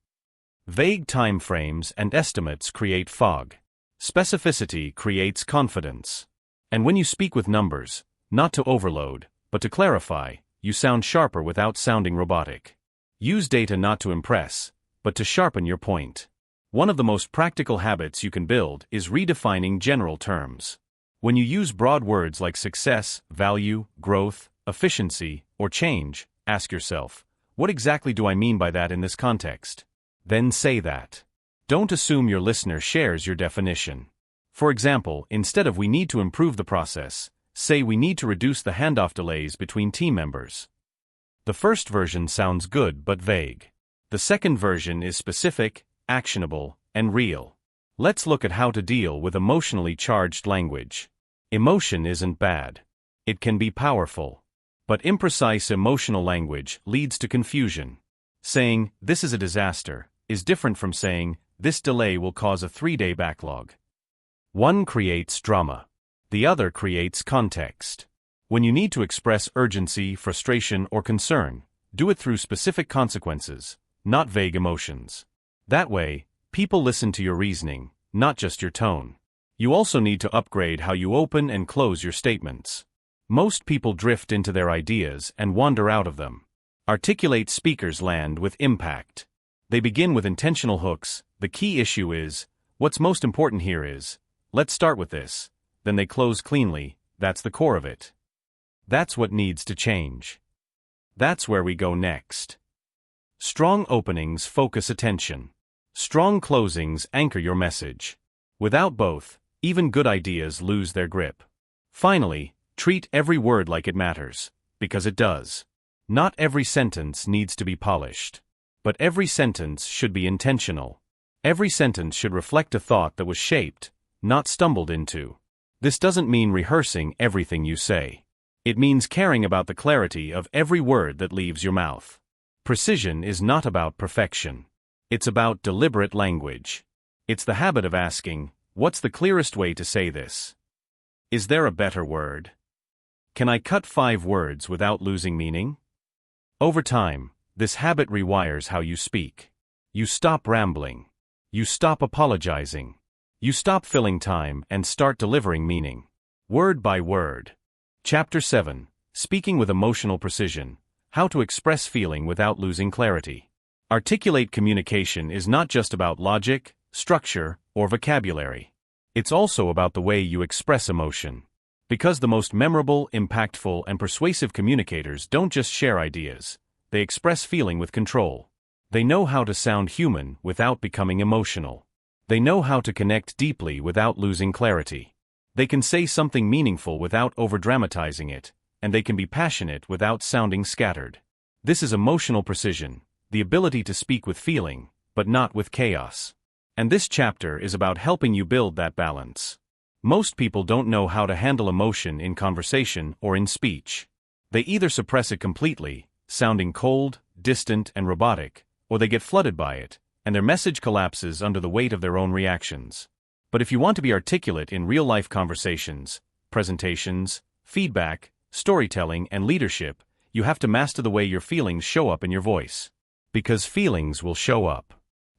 Vague time frames and estimates create fog. Specificity creates confidence. And when you speak with numbers, not to overload, but to clarify, you sound sharper without sounding robotic. Use data not to impress, but to sharpen your point. One of the most practical habits you can build is redefining general terms. When you use broad words like success, value, growth, efficiency, or change, ask yourself, what exactly do I mean by that in this context? Then say that. Don't assume your listener shares your definition. For example, instead of "we need to improve the process," say "we need to reduce the handoff delays between team members." The first version sounds good but vague. The second version is specific, actionable, and real. Let's look at how to deal with emotionally charged language. Emotion isn't bad. It can be powerful. But imprecise emotional language leads to confusion. Saying, "this is a disaster," is different from saying, "this delay will cause a 3-day backlog." One creates drama. The other creates context. When you need to express urgency, frustration, or concern, do it through specific consequences, not vague emotions. That way, people listen to your reasoning, not just your tone. You also need to upgrade how you open and close your statements. Most people drift into their ideas and wander out of them. Articulate speakers land with impact. They begin with intentional hooks. The key issue is, what's most important here is, let's start with this. Then they close cleanly. That's the core of it. That's what needs to change. That's where we go next. Strong openings focus attention. Strong closings anchor your message. Without both, even good ideas lose their grip. Finally, treat every word like it matters, because it does. Not every sentence needs to be polished. But every sentence should be intentional. Every sentence should reflect a thought that was shaped, not stumbled into. This doesn't mean rehearsing everything you say. It means caring about the clarity of every word that leaves your mouth. Precision is not about perfection. It's about deliberate language. It's the habit of asking, what's the clearest way to say this? Is there a better word? Can I cut 5 words without losing meaning? Over time, this habit rewires how you speak. You stop rambling. You stop apologizing. You stop filling time and start delivering meaning. Word by word. Chapter 7. Speaking with Emotional Precision. How to express feeling without losing clarity. Articulate communication is not just about logic, structure, or vocabulary. It's also about the way you express emotion. Because the most memorable, impactful, and persuasive communicators don't just share ideas, they express feeling with control. They know how to sound human without becoming emotional. They know how to connect deeply without losing clarity. They can say something meaningful without over-dramatizing it, and they can be passionate without sounding scattered. This is emotional precision, the ability to speak with feeling, but not with chaos. And this chapter is about helping you build that balance. Most people don't know how to handle emotion in conversation or in speech. They either suppress it completely, sounding cold, distant, and robotic, or they get flooded by it, and their message collapses under the weight of their own reactions. But if you want to be articulate in real-life conversations, presentations, feedback, storytelling, and leadership, you have to master the way your feelings show up in your voice. Because feelings will show up.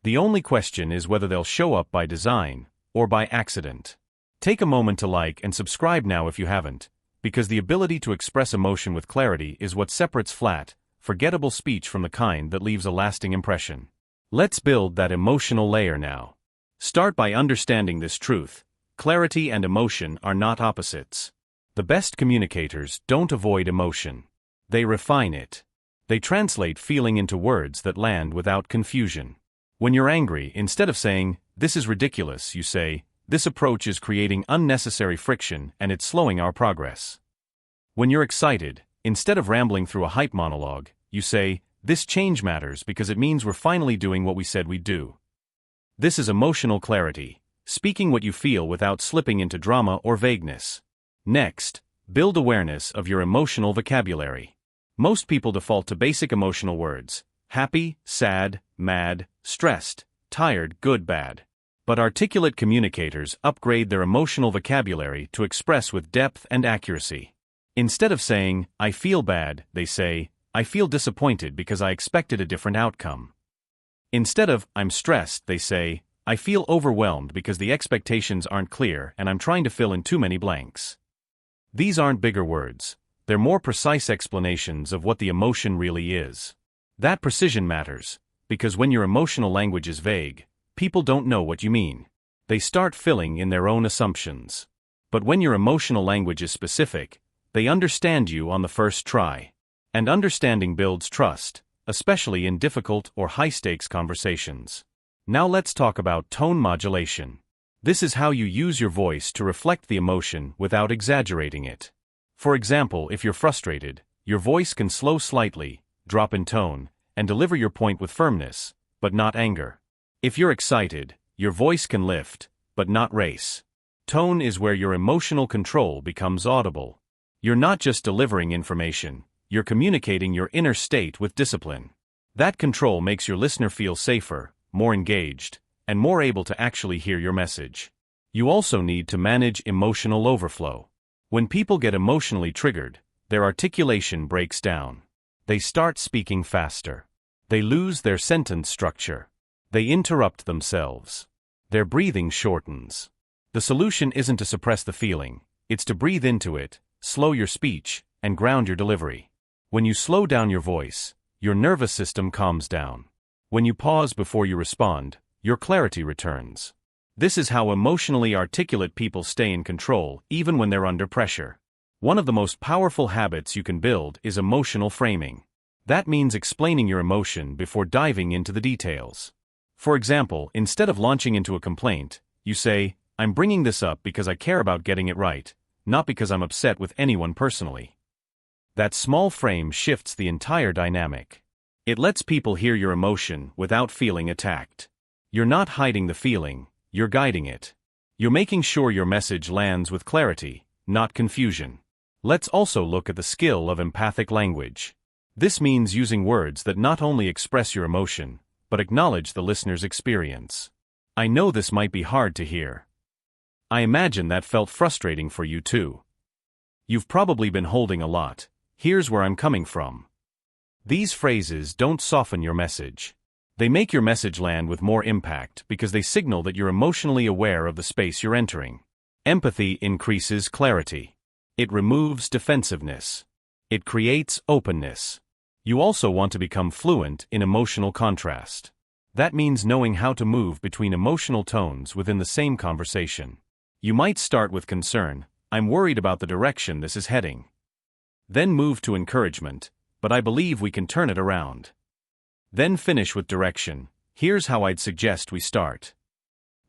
The only question is whether they'll show up by design or by accident. Take a moment to like and subscribe now if you haven't, because the ability to express emotion with clarity is what separates flat, forgettable speech from the kind that leaves a lasting impression. Let's build that emotional layer now. Start by understanding this truth: clarity and emotion are not opposites. The best communicators don't avoid emotion. They refine it. They translate feeling into words that land without confusion. When you're angry, instead of saying, "This is ridiculous," you say, "This approach is creating unnecessary friction and it's slowing our progress." When you're excited, instead of rambling through a hype monologue, you say, "This change matters because it means we're finally doing what we said we'd do." This is emotional clarity, speaking what you feel without slipping into drama or vagueness. Next, build awareness of your emotional vocabulary. Most people default to basic emotional words: happy, sad, mad, stressed, tired, good, bad. But articulate communicators upgrade their emotional vocabulary to express with depth and accuracy. Instead of saying, "I feel bad," they say, "I feel disappointed because I expected a different outcome." Instead of, "I'm stressed," they say, "I feel overwhelmed because the expectations aren't clear and I'm trying to fill in too many blanks." These aren't bigger words. They're more precise explanations of what the emotion really is. That precision matters, because when your emotional language is vague, people don't know what you mean. They start filling in their own assumptions. But when your emotional language is specific, they understand you on the first try. And understanding builds trust, especially in difficult or high-stakes conversations. Now let's talk about tone modulation. This is how you use your voice to reflect the emotion without exaggerating it. For example, if you're frustrated, your voice can slow slightly, drop in tone, and deliver your point with firmness, but not anger. If you're excited, your voice can lift, but not race. Tone is where your emotional control becomes audible. You're not just delivering information, you're communicating your inner state with discipline. That control makes your listener feel safer, more engaged, and more able to actually hear your message. You also need to manage emotional overflow. When people get emotionally triggered, their articulation breaks down. They start speaking faster. They lose their sentence structure. They interrupt themselves. Their breathing shortens. The solution isn't to suppress the feeling, it's to breathe into it, slow your speech, and ground your delivery. When you slow down your voice, your nervous system calms down. When you pause before you respond, your clarity returns. This is how emotionally articulate people stay in control, even when they're under pressure. One of the most powerful habits you can build is emotional framing. That means explaining your emotion before diving into the details. For example, instead of launching into a complaint, you say, "I'm bringing this up because I care about getting it right, not because I'm upset with anyone personally." That small frame shifts the entire dynamic. It lets people hear your emotion without feeling attacked. You're not hiding the feeling, you're guiding it. You're making sure your message lands with clarity, not confusion. Let's also look at the skill of empathic language. This means using words that not only express your emotion, but acknowledge the listener's experience. I know this might be hard to hear. I imagine that felt frustrating for you too. You've probably been holding a lot. Here's where I'm coming from. These phrases don't soften your message. They make your message land with more impact because they signal that you're emotionally aware of the space you're entering. Empathy increases clarity. It removes defensiveness. It creates openness. You also want to become fluent in emotional contrast. That means knowing how to move between emotional tones within the same conversation. You might start with concern, "I'm worried about the direction this is heading." Then move to encouragement, "But I believe we can turn it around." Then finish with direction, "Here's how I'd suggest we start."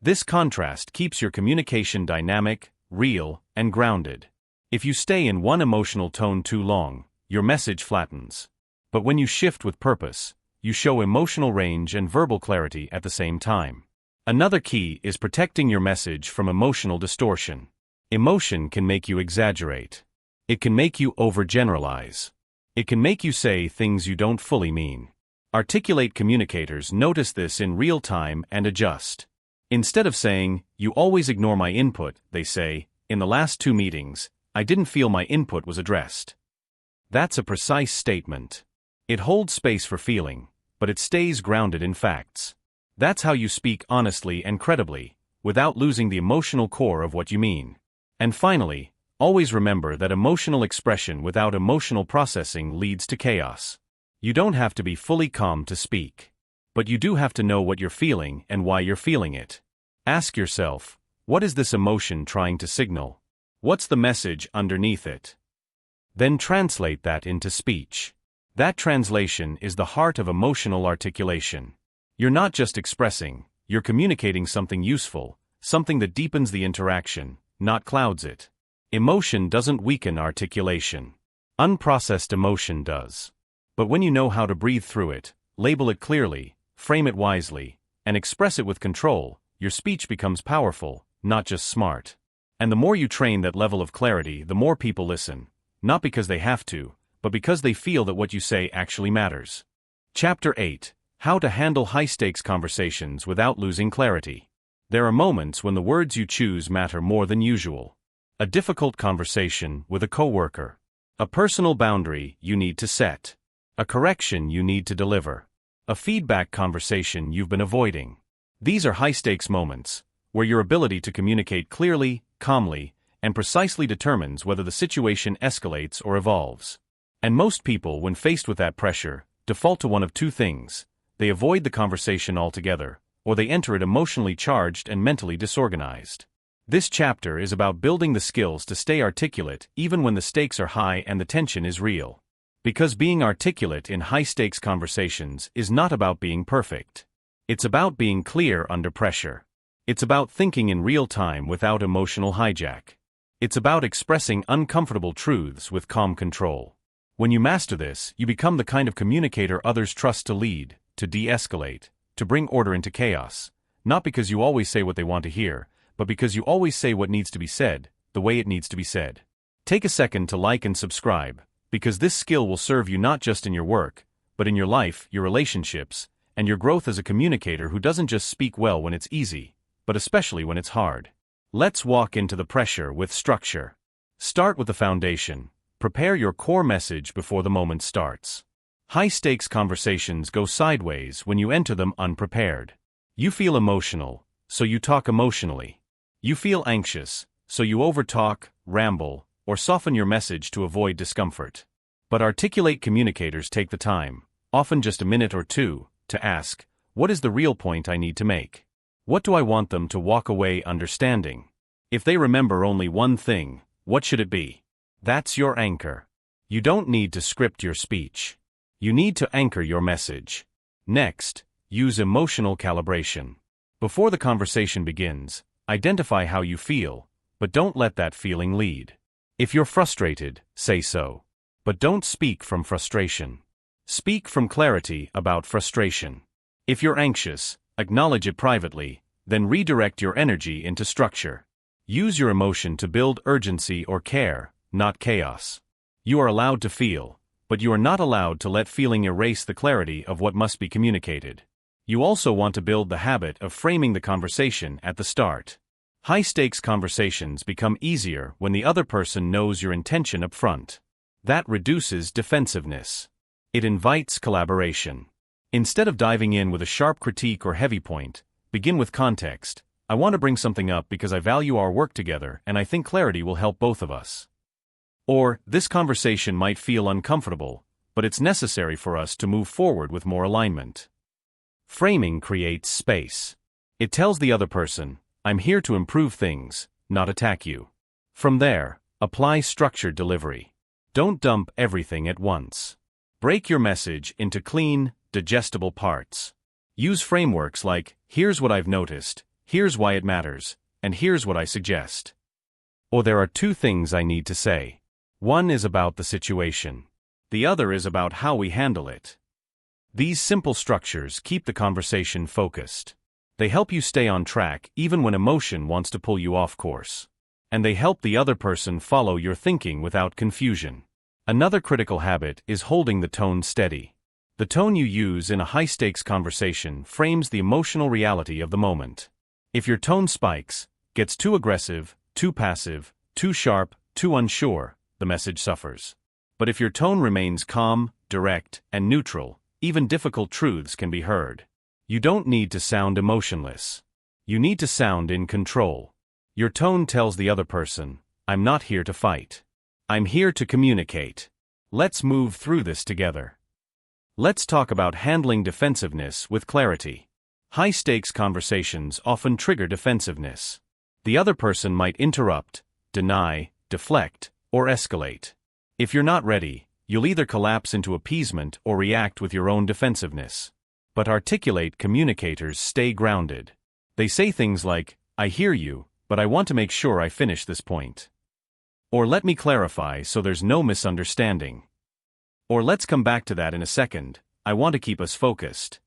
This contrast keeps your communication dynamic, real, and grounded. If you stay in one emotional tone too long, your message flattens. But when you shift with purpose, you show emotional range and verbal clarity at the same time. Another key is protecting your message from emotional distortion. Emotion can make you exaggerate. It can make you overgeneralize. It can make you say things you don't fully mean. Articulate communicators notice this in real time and adjust. Instead of saying, "You always ignore my input," they say, "In the last 2 meetings, I didn't feel my input was addressed." That's a precise statement. It holds space for feeling, but it stays grounded in facts. That's how you speak honestly and credibly, without losing the emotional core of what you mean. And finally, always remember that emotional expression without emotional processing leads to chaos. You don't have to be fully calm to speak. But you do have to know what you're feeling and why you're feeling it. Ask yourself, what is this emotion trying to signal? What's the message underneath it? Then translate that into speech. That translation is the heart of emotional articulation. You're not just expressing, you're communicating something useful, something that deepens the interaction, not clouds it. Emotion doesn't weaken articulation. Unprocessed emotion does. But when you know how to breathe through it, label it clearly, frame it wisely, and express it with control, your speech becomes powerful, not just smart. And the more you train that level of clarity, the more people listen, not because they have to, but because they feel that what you say actually matters. Chapter 8: How to Handle High-Stakes Conversations Without Losing Clarity. There are moments when the words you choose matter more than usual. A difficult conversation with a coworker. A personal boundary you need to set. A correction you need to deliver. A feedback conversation you've been avoiding. These are high-stakes moments, where your ability to communicate clearly, calmly, and precisely determines whether the situation escalates or evolves. And most people, when faced with that pressure, default to one of two things: they avoid the conversation altogether, or they enter it emotionally charged and mentally disorganized. This chapter is about building the skills to stay articulate even when the stakes are high and the tension is real. Because being articulate in high-stakes conversations is not about being perfect. It's about being clear under pressure. It's about thinking in real time without emotional hijack. It's about expressing uncomfortable truths with calm control. When you master this, you become the kind of communicator others trust to lead, to de-escalate, to bring order into chaos, not because you always say what they want to hear, but because you always say what needs to be said, the way it needs to be said. Take a second to like and subscribe, because this skill will serve you not just in your work, but in your life, your relationships, and your growth as a communicator who doesn't just speak well when it's easy, but especially when it's hard. Let's walk into the pressure with structure. Start with the foundation. Prepare your core message before the moment starts. High-stakes conversations go sideways when you enter them unprepared. You feel emotional, so you talk emotionally. You feel anxious, so you overtalk, ramble, or soften your message to avoid discomfort. But articulate communicators take the time, often just a minute or two, to ask, what is the real point I need to make? What do I want them to walk away understanding? If they remember only one thing, what should it be? That's your anchor. You don't need to script your speech. You need to anchor your message. Next, use emotional calibration. Before the conversation begins, identify how you feel, but don't let that feeling lead. If you're frustrated, say so. But don't speak from frustration. Speak from clarity about frustration. If you're anxious, acknowledge it privately, then redirect your energy into structure. Use your emotion to build urgency or care, not chaos. You are allowed to feel, but you are not allowed to let feeling erase the clarity of what must be communicated. You also want to build the habit of framing the conversation at the start. High-stakes conversations become easier when the other person knows your intention up front. That reduces defensiveness. It invites collaboration. Instead of diving in with a sharp critique or heavy point, begin with context. I want to bring something up because I value our work together and I think clarity will help both of us. Or, this conversation might feel uncomfortable, but it's necessary for us to move forward with more alignment. Framing creates space. It tells the other person, I'm here to improve things, not attack you. From there, apply structured delivery. Don't dump everything at once. Break your message into clean, digestible parts. Use frameworks like, here's what I've noticed, here's why it matters, and here's what I suggest. Or there are two things I need to say. One is about the situation. The other is about how we handle it. These simple structures keep the conversation focused. They help you stay on track even when emotion wants to pull you off course. And they help the other person follow your thinking without confusion. Another critical habit is holding the tone steady. The tone you use in a high-stakes conversation frames the emotional reality of the moment. If your tone spikes, gets too aggressive, too passive, too sharp, too unsure, the message suffers. But if your tone remains calm, direct, and neutral, even difficult truths can be heard. You don't need to sound emotionless. You need to sound in control. Your tone tells the other person, I'm not here to fight. I'm here to communicate. Let's move through this together. Let's talk about handling defensiveness with clarity. High-stakes conversations often trigger defensiveness. The other person might interrupt, deny, deflect, or escalate. If you're not ready, you'll either collapse into appeasement or react with your own defensiveness. But articulate communicators stay grounded. They say things like, I hear you, but I want to make sure I finish this point. Or let me clarify so there's no misunderstanding. Or let's come back to that in a second, I want to keep us focused.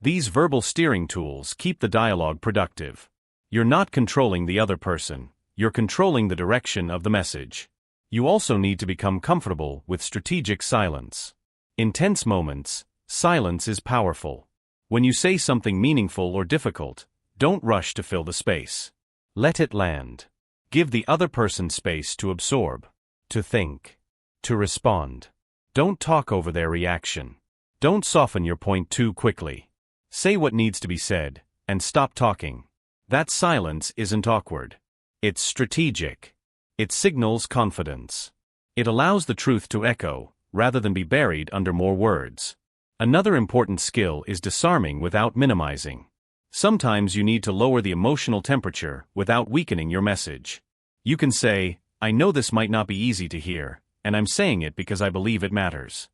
These verbal steering tools keep the dialogue productive. You're not controlling the other person, you're controlling the direction of the message. You also need to become comfortable with strategic silence. In tense moments, silence is powerful. When you say something meaningful or difficult, don't rush to fill the space. Let it land. Give the other person space to absorb, to think, to respond. Don't talk over their reaction. Don't soften your point too quickly. Say what needs to be said, and stop talking. That silence isn't awkward. It's strategic. It signals confidence. It allows the truth to echo, rather than be buried under more words. Another important skill is disarming without minimizing. Sometimes you need to lower the emotional temperature without weakening your message. You can say, I know this might not be easy to hear, and I'm saying it because I believe it matters.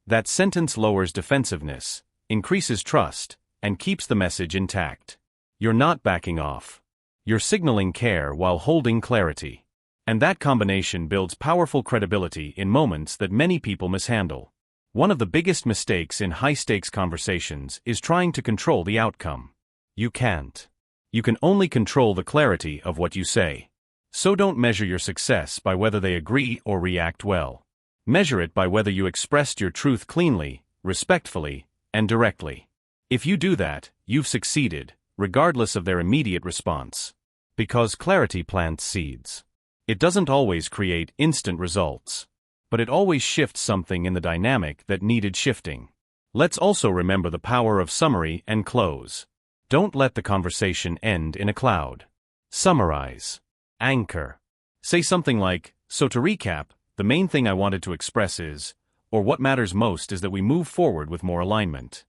That sentence lowers defensiveness, increases trust, and keeps the message intact. You're not backing off. You're signaling care while holding clarity. And that combination builds powerful credibility in moments that many people mishandle. One of the biggest mistakes in high-stakes conversations is trying to control the outcome. You can't. You can only control the clarity of what you say. So don't measure your success by whether they agree or react well. Measure it by whether you expressed your truth cleanly, respectfully, and directly. If you do that, you've succeeded, regardless of their immediate response. Because clarity plants seeds. It doesn't always create instant results, but it always shifts something in the dynamic that needed shifting. Let's also remember the power of summary and close. Don't let the conversation end in a cloud. Summarize. Anchor. Say something like, so to recap, the main thing I wanted to express is, or what matters most is that we move forward with more alignment.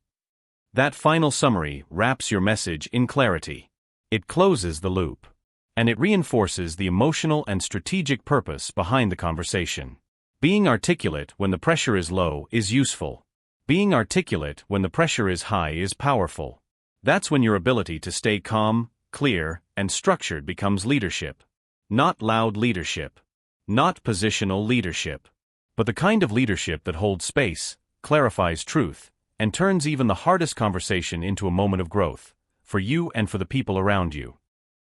That final summary wraps your message in clarity. It closes the loop. And it reinforces the emotional and strategic purpose behind the conversation. Being articulate when the pressure is low is useful. Being articulate when the pressure is high is powerful. That's when your ability to stay calm, clear, and structured becomes leadership. Not loud leadership. Not positional leadership. But the kind of leadership that holds space, clarifies truth, and turns even the hardest conversation into a moment of growth, for you and for the people around you.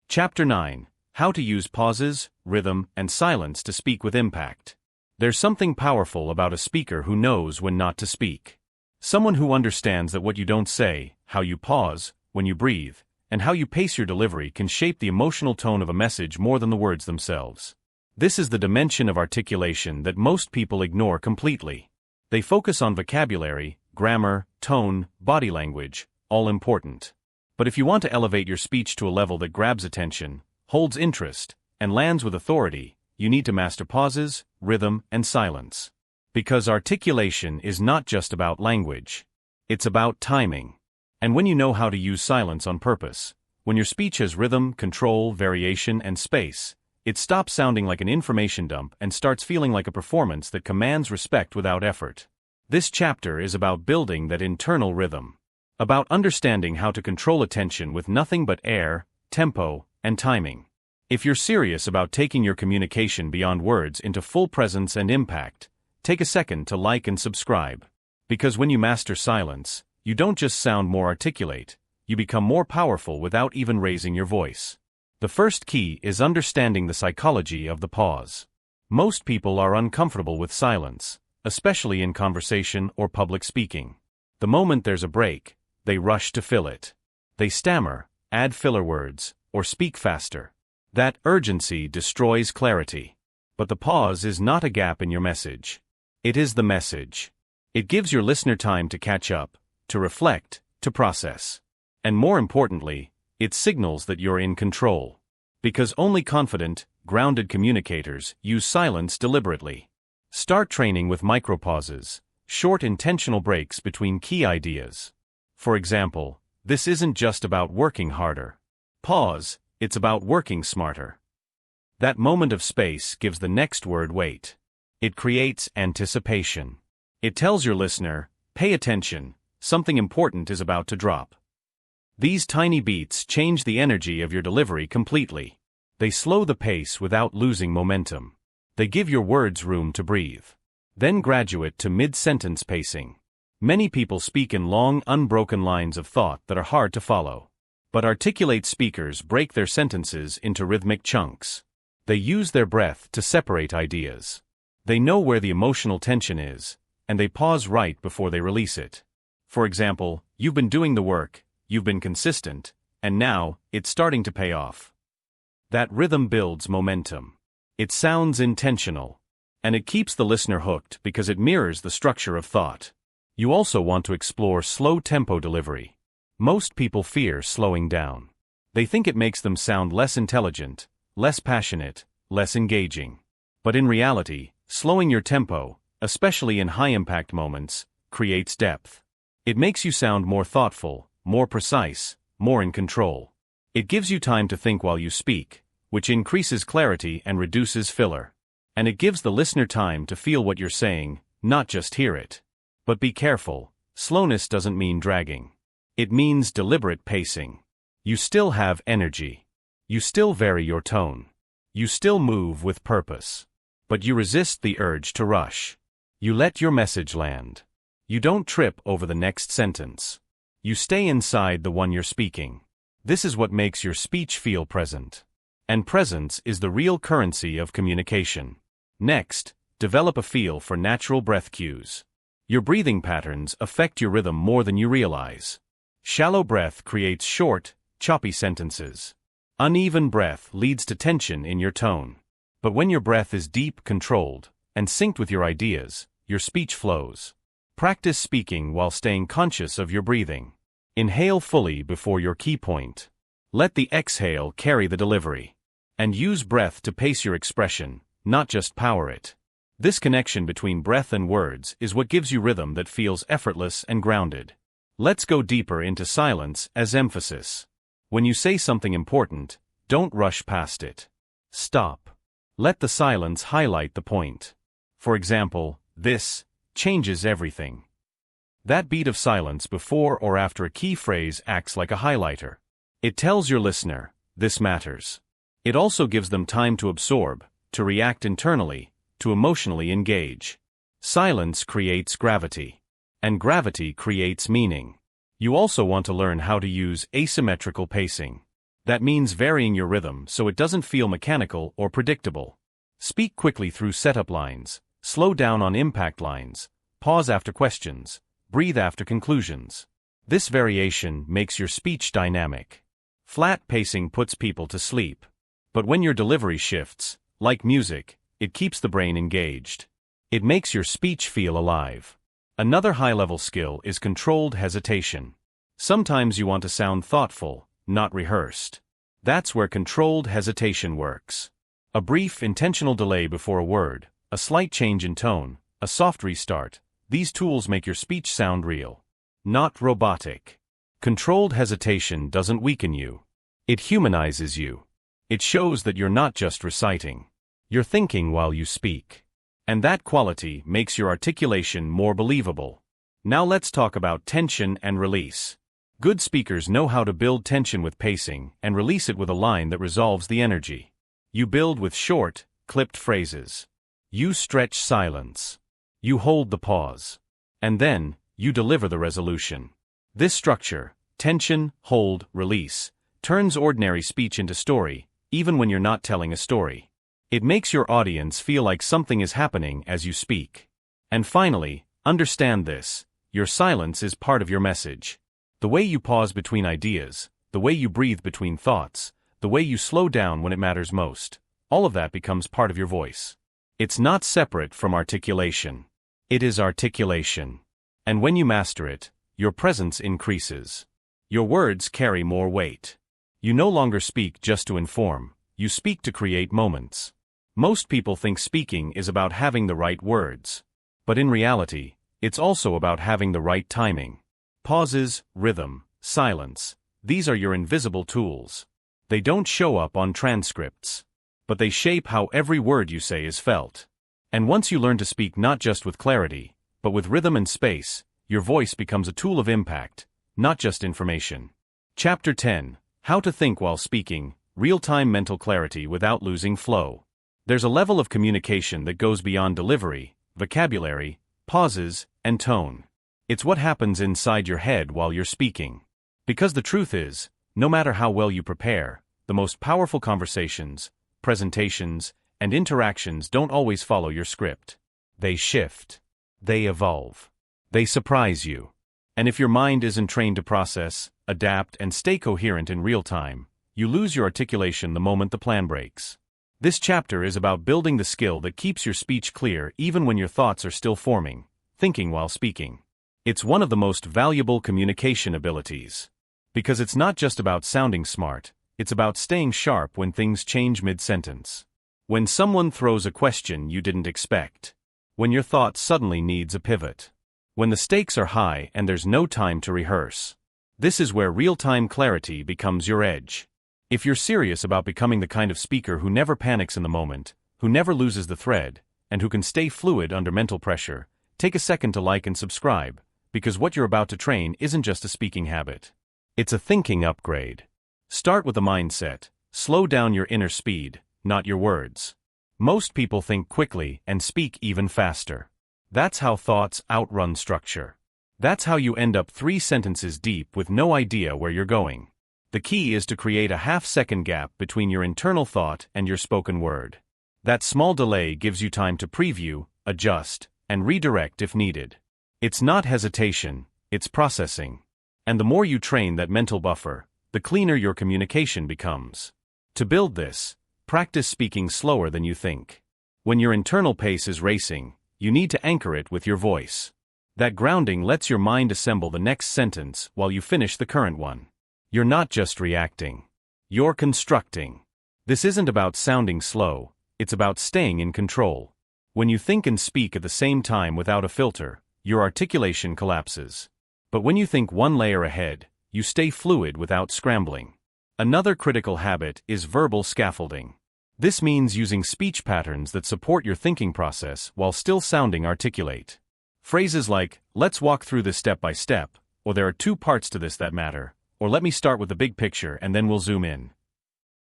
Chapter 9. How to use pauses, rhythm, and silence to speak with impact. There's something powerful about a speaker who knows when not to speak. Someone who understands that what you don't say, how you pause, when you breathe, and how you pace your delivery can shape the emotional tone of a message more than the words themselves. This is the dimension of articulation that most people ignore completely. They focus on vocabulary, grammar, tone, body language, all important. But if you want to elevate your speech to a level that grabs attention, holds interest, and lands with authority, you need to master pauses, rhythm, and silence. Because articulation is not just about language. It's about timing. And when you know how to use silence on purpose, when your speech has rhythm, control, variation, and space, it stops sounding like an information dump and starts feeling like a performance that commands respect without effort. This chapter is about building that internal rhythm. About understanding how to control attention with nothing but air, tempo, and timing. If you're serious about taking your communication beyond words into full presence and impact, take a second to like and subscribe. Because when you master silence, you don't just sound more articulate, you become more powerful without even raising your voice. The first key is understanding the psychology of the pause. Most people are uncomfortable with silence, especially in conversation or public speaking. The moment there's a break, they rush to fill it. They stammer, add filler words, or speak faster. That urgency destroys clarity. But the pause is not a gap in your message. It is the message. It gives your listener time to catch up, to reflect, to process. And more importantly, it signals that you're in control. Because only confident, grounded communicators use silence deliberately. Start training with micropauses, short intentional breaks between key ideas. For example, this isn't just about working harder. Pause, it's about working smarter. That moment of space gives the next word weight. It creates anticipation. It tells your listener, pay attention, something important is about to drop. These tiny beats change the energy of your delivery completely. They slow the pace without losing momentum. They give your words room to breathe. Then graduate to mid-sentence pacing. Many people speak in long, unbroken lines of thought that are hard to follow. But articulate speakers break their sentences into rhythmic chunks. They use their breath to separate ideas. They know where the emotional tension is, and they pause right before they release it. For example, you've been doing the work, you've been consistent, and now, it's starting to pay off. That rhythm builds momentum. It sounds intentional. And it keeps the listener hooked because it mirrors the structure of thought. You also want to explore slow-tempo delivery. Most people fear slowing down. They think it makes them sound less intelligent, less passionate, less engaging. But in reality, slowing your tempo, especially in high-impact moments, creates depth. It makes you sound more thoughtful, more precise, more in control. It gives you time to think while you speak, which increases clarity and reduces filler. And it gives the listener time to feel what you're saying, not just hear it. But be careful, slowness doesn't mean dragging. It means deliberate pacing. You still have energy. You still vary your tone. You still move with purpose. But you resist the urge to rush. You let your message land. You don't trip over the next sentence. You stay inside the one you're speaking. This is what makes your speech feel present. And presence is the real currency of communication. Next, develop a feel for natural breath cues. Your breathing patterns affect your rhythm more than you realize. Shallow breath creates short, choppy sentences. Uneven breath leads to tension in your tone. But when your breath is deep, controlled, and synced with your ideas, your speech flows. Practice speaking while staying conscious of your breathing. Inhale fully before your key point. Let the exhale carry the delivery. And use breath to pace your expression, not just power it. This connection between breath and words is what gives you rhythm that feels effortless and grounded. Let's go deeper into silence as emphasis. When you say something important, don't rush past it. Stop. Let the silence highlight the point. For example, this changes everything. That beat of silence before or after a key phrase acts like a highlighter. It tells your listener, this matters. It also gives them time to absorb, to react internally, to emotionally engage. Silence creates gravity. And gravity creates meaning. You also want to learn how to use asymmetrical pacing. That means varying your rhythm so it doesn't feel mechanical or predictable. Speak quickly through setup lines, slow down on impact lines, pause after questions, breathe after conclusions. This variation makes your speech dynamic. Flat pacing puts people to sleep. But when your delivery shifts, like music, it keeps the brain engaged. It makes your speech feel alive. Another high-level skill is controlled hesitation. Sometimes you want to sound thoughtful, not rehearsed. That's where controlled hesitation works. A brief, intentional delay before a word, a slight change in tone, a soft restart, these tools make your speech sound real, not robotic. Controlled hesitation doesn't weaken you. It humanizes you. It shows that you're not just reciting. You're thinking while you speak. And that quality makes your articulation more believable. Now let's talk about tension and release. Good speakers know how to build tension with pacing and release it with a line that resolves the energy. You build with short, clipped phrases. You stretch silence. You hold the pause. And then, you deliver the resolution. This structure, tension, hold, release, turns ordinary speech into story, even when you're not telling a story. It makes your audience feel like something is happening as you speak. And finally, understand this: your silence is part of your message. The way you pause between ideas, the way you breathe between thoughts, the way you slow down when it matters most, all of that becomes part of your voice. It's not separate from articulation. It is articulation. And when you master it, your presence increases. Your words carry more weight. You no longer speak just to inform, you speak to create moments. Most people think speaking is about having the right words. But in reality, it's also about having the right timing. Pauses, rhythm, silence, these are your invisible tools. They don't show up on transcripts. But they shape how every word you say is felt. And once you learn to speak not just with clarity, but with rhythm and space, your voice becomes a tool of impact, not just information. Chapter 10: How to Think While Speaking, Real-Time Mental Clarity Without Losing Flow. There's a level of communication that goes beyond delivery, vocabulary, pauses, and tone. It's what happens inside your head while you're speaking. Because the truth is, no matter how well you prepare, the most powerful conversations, presentations, and interactions don't always follow your script. They shift. They evolve. They surprise you. And if your mind isn't trained to process, adapt, and stay coherent in real time, you lose your articulation the moment the plan breaks. This chapter is about building the skill that keeps your speech clear even when your thoughts are still forming, thinking while speaking. It's one of the most valuable communication abilities. Because it's not just about sounding smart, it's about staying sharp when things change mid-sentence. When someone throws a question you didn't expect. When your thought suddenly needs a pivot. When the stakes are high and there's no time to rehearse. This is where real-time clarity becomes your edge. If you're serious about becoming the kind of speaker who never panics in the moment, who never loses the thread, and who can stay fluid under mental pressure, take a second to like and subscribe, because what you're about to train isn't just a speaking habit. It's a thinking upgrade. Start with a mindset. Slow down your inner speed, not your words. Most people think quickly and speak even faster. That's how thoughts outrun structure. That's how you end up 3 sentences deep with no idea where you're going. The key is to create a half-second gap between your internal thought and your spoken word. That small delay gives you time to preview, adjust, and redirect if needed. It's not hesitation, it's processing. And the more you train that mental buffer, the cleaner your communication becomes. To build this, practice speaking slower than you think. When your internal pace is racing, you need to anchor it with your voice. That grounding lets your mind assemble the next sentence while you finish the current one. You're not just reacting. You're constructing. This isn't about sounding slow, it's about staying in control. When you think and speak at the same time without a filter, your articulation collapses. But when you think one layer ahead, you stay fluid without scrambling. Another critical habit is verbal scaffolding. This means using speech patterns that support your thinking process while still sounding articulate. Phrases like, "Let's walk through this step by step," or "There are 2 parts to this that matter," or "Let me start with the big picture and then we'll zoom in."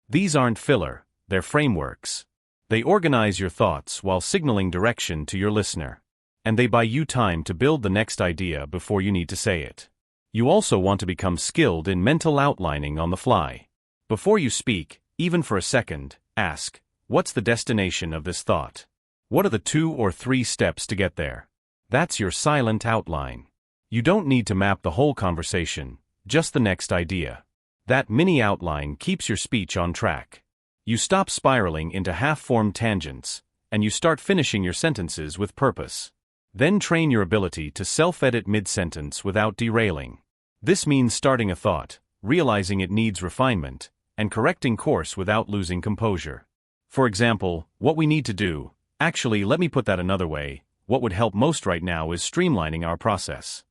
These aren't filler, they're frameworks. They organize your thoughts while signaling direction to your listener. And they buy you time to build the next idea before you need to say it. You also want to become skilled in mental outlining on the fly. Before you speak, even for a second, ask, what's the destination of this thought? What are the 2 or 3 steps to get there? That's your silent outline. You don't need to map the whole conversation, just the next idea. That mini outline keeps your speech on track. You stop spiraling into half-formed tangents, and you start finishing your sentences with purpose. Then train your ability to self-edit mid-sentence without derailing. This means starting a thought, realizing it needs refinement, and correcting course without losing composure. For example, what we need to do, actually let me put that another way, what would help most right now is streamlining our process.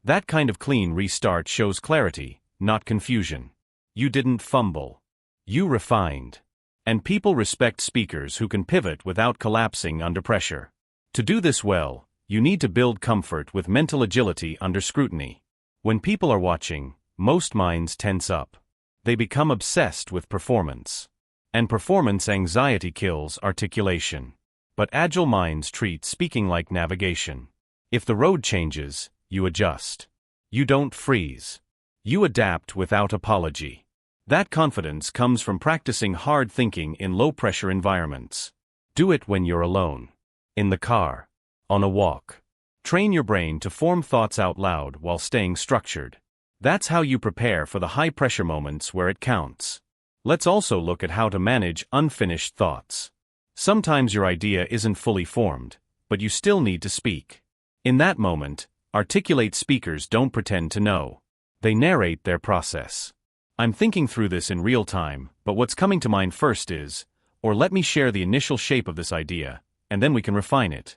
That kind of clean restart shows clarity, not confusion. You didn't fumble. You refined. And people respect speakers who can pivot without collapsing under pressure. To do this well, you need to build comfort with mental agility under scrutiny. When people are watching, most minds tense up. They become obsessed with performance. And performance anxiety kills articulation. But agile minds treat speaking like navigation. If the road changes, you adjust. You don't freeze. You adapt without apology. That confidence comes from practicing hard thinking in low-pressure environments. Do it when you're alone. In the car. On a walk. Train your brain to form thoughts out loud while staying structured. That's how you prepare for the high-pressure moments where it counts. Let's also look at how to manage unfinished thoughts. Sometimes your idea isn't fully formed, but you still need to speak. In that moment, articulate speakers don't pretend to know. They narrate their process. I'm thinking through this in real time, but what's coming to mind first is, or let me share the initial shape of this idea, and then we can refine it.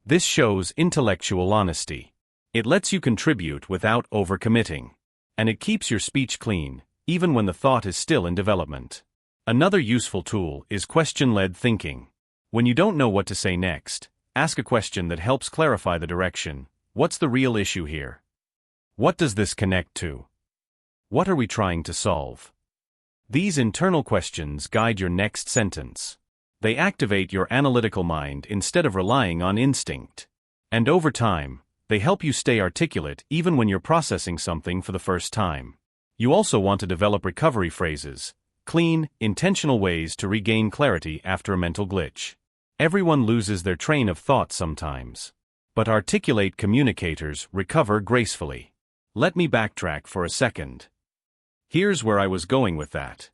This shows intellectual honesty. It lets you contribute without overcommitting. And it keeps your speech clean, even when the thought is still in development. Another useful tool is question-led thinking. When you don't know what to say next, ask a question that helps clarify the direction. What's the real issue here? What does this connect to? What are we trying to solve? These internal questions guide your next sentence. They activate your analytical mind instead of relying on instinct. And over time, they help you stay articulate even when you're processing something for the first time. You also want to develop recovery phrases, clean, intentional ways to regain clarity after a mental glitch. Everyone loses their train of thought sometimes. But articulate communicators recover gracefully. Let me backtrack for a second. Here's where I was going with that.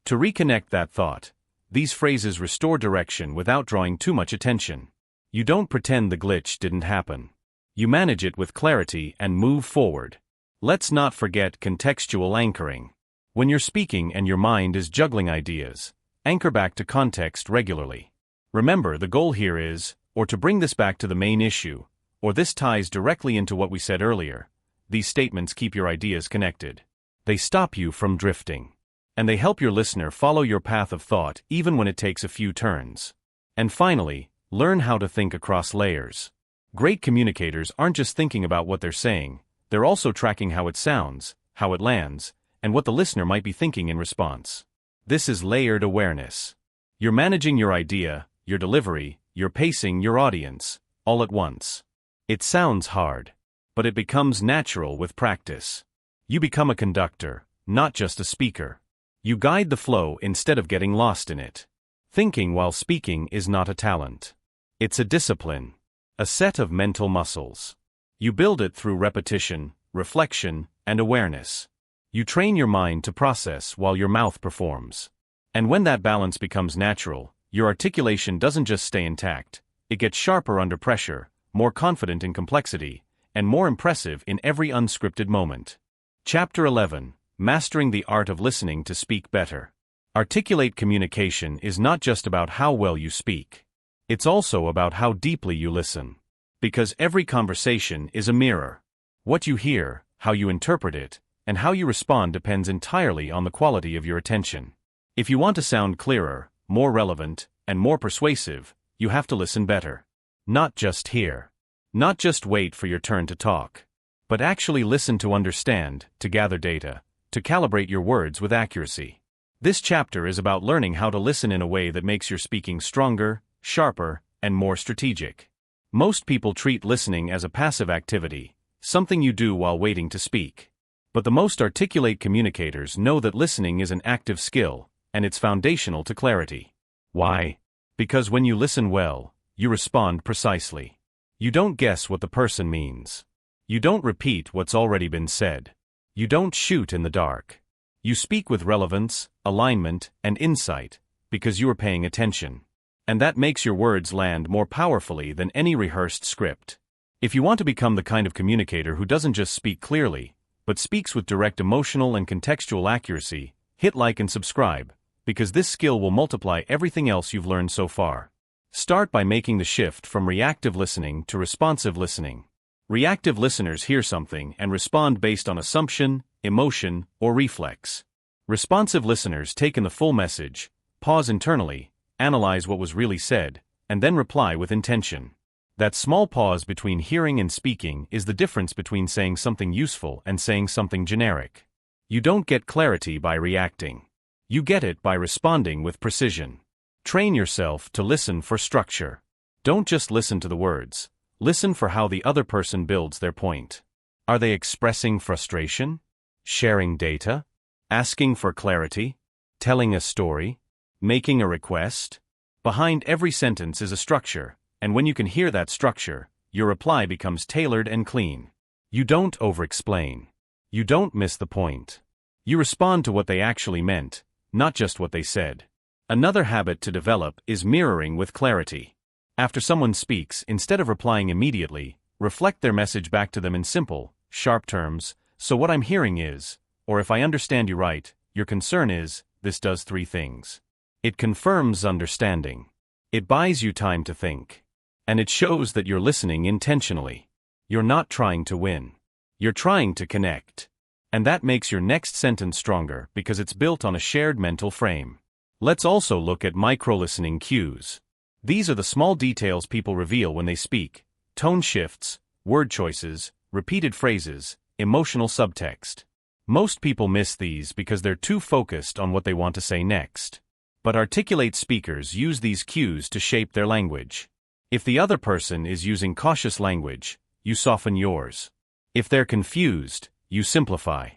To reconnect that thought, these phrases restore direction without drawing too much attention. You don't pretend the glitch didn't happen. You manage it with clarity and move forward. Let's not forget contextual anchoring. When you're speaking and your mind is juggling ideas, anchor back to context regularly. Remember, the goal here is, or to bring this back to the main issue, or this ties directly into what we said earlier. These statements keep your ideas connected. They stop you from drifting. And they help your listener follow your path of thought even when it takes a few turns. And finally, learn how to think across layers. Great communicators aren't just thinking about what they're saying, they're also tracking how it sounds, how it lands, and what the listener might be thinking in response. This is layered awareness. You're managing your idea, your delivery, your pacing, your audience, all at once. It sounds hard, but it becomes natural with practice. You become a conductor, not just a speaker. You guide the flow instead of getting lost in it. Thinking while speaking is not a talent. It's a discipline, a set of mental muscles. You build it through repetition, reflection, and awareness. You train your mind to process while your mouth performs. And when that balance becomes natural, your articulation doesn't just stay intact, it gets sharper under pressure, more confident in complexity, and more impressive in every unscripted moment. Chapter 11. Mastering the Art of Listening to Speak Better. Articulate communication is not just about how well you speak. It's also about how deeply you listen. Because every conversation is a mirror. What you hear, how you interpret it, and how you respond depends entirely on the quality of your attention. If you want to sound clearer, more relevant, and more persuasive, you have to listen better. Not just hear. Not just wait for your turn to talk. But actually listen to understand, to gather data, to calibrate your words with accuracy. This chapter is about learning how to listen in a way that makes your speaking stronger, sharper, and more strategic. Most people treat listening as a passive activity, something you do while waiting to speak. But the most articulate communicators know that listening is an active skill, and it's foundational to clarity. Why? Because when you listen well, you respond precisely. You don't guess what the person means. You don't repeat what's already been said. You don't shoot in the dark. You speak with relevance, alignment, and insight, because you are paying attention. And that makes your words land more powerfully than any rehearsed script. If you want to become the kind of communicator who doesn't just speak clearly, but speaks with direct emotional and contextual accuracy, hit like and subscribe, because this skill will multiply everything else you've learned so far. Start by making the shift from reactive listening to responsive listening. Reactive listeners hear something and respond based on assumption, emotion, or reflex. Responsive listeners take in the full message, pause internally, analyze what was really said, and then reply with intention. That small pause between hearing and speaking is the difference between saying something useful and saying something generic. You don't get clarity by reacting. You get it by responding with precision. Train yourself to listen for structure. Don't just listen to the words. Listen for how the other person builds their point. Are they expressing frustration? Sharing data? Asking for clarity? Telling a story? Making a request? Behind every sentence is a structure, and when you can hear that structure, your reply becomes tailored and clean. You don't over-explain. You don't miss the point. You respond to what they actually meant, not just what they said. Another habit to develop is mirroring with clarity. After someone speaks, instead of replying immediately, reflect their message back to them in simple, sharp terms. So what I'm hearing is, or if I understand you right, your concern is, this does 3 things. It confirms understanding. It buys you time to think. And it shows that you're listening intentionally. You're not trying to win. You're trying to connect. And that makes your next sentence stronger because it's built on a shared mental frame. Let's also look at micro-listening cues. These are the small details people reveal when they speak: tone shifts, word choices, repeated phrases, emotional subtext. Most people miss these because they're too focused on what they want to say next. But articulate speakers use these cues to shape their language. If the other person is using cautious language, you soften yours. If they're confused, you simplify.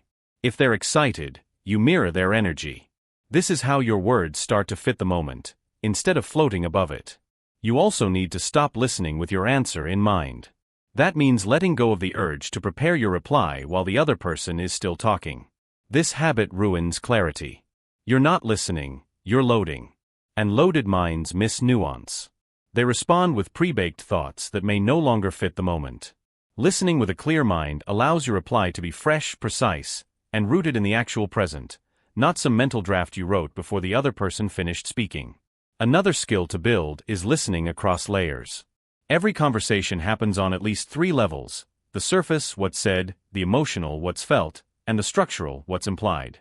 If they're excited, you mirror their energy. This is how your words start to fit the moment, instead of floating above it. You also need to stop listening with your answer in mind. That means letting go of the urge to prepare your reply while the other person is still talking. This habit ruins clarity. You're not listening, you're loading. And loaded minds miss nuance. They respond with pre-baked thoughts that may no longer fit the moment. Listening with a clear mind allows your reply to be fresh, precise, and rooted in the actual present, not some mental draft you wrote before the other person finished speaking. Another skill to build is listening across layers. Every conversation happens on at least 3 levels: the surface, what's said; the emotional, what's felt; and the structural, what's implied.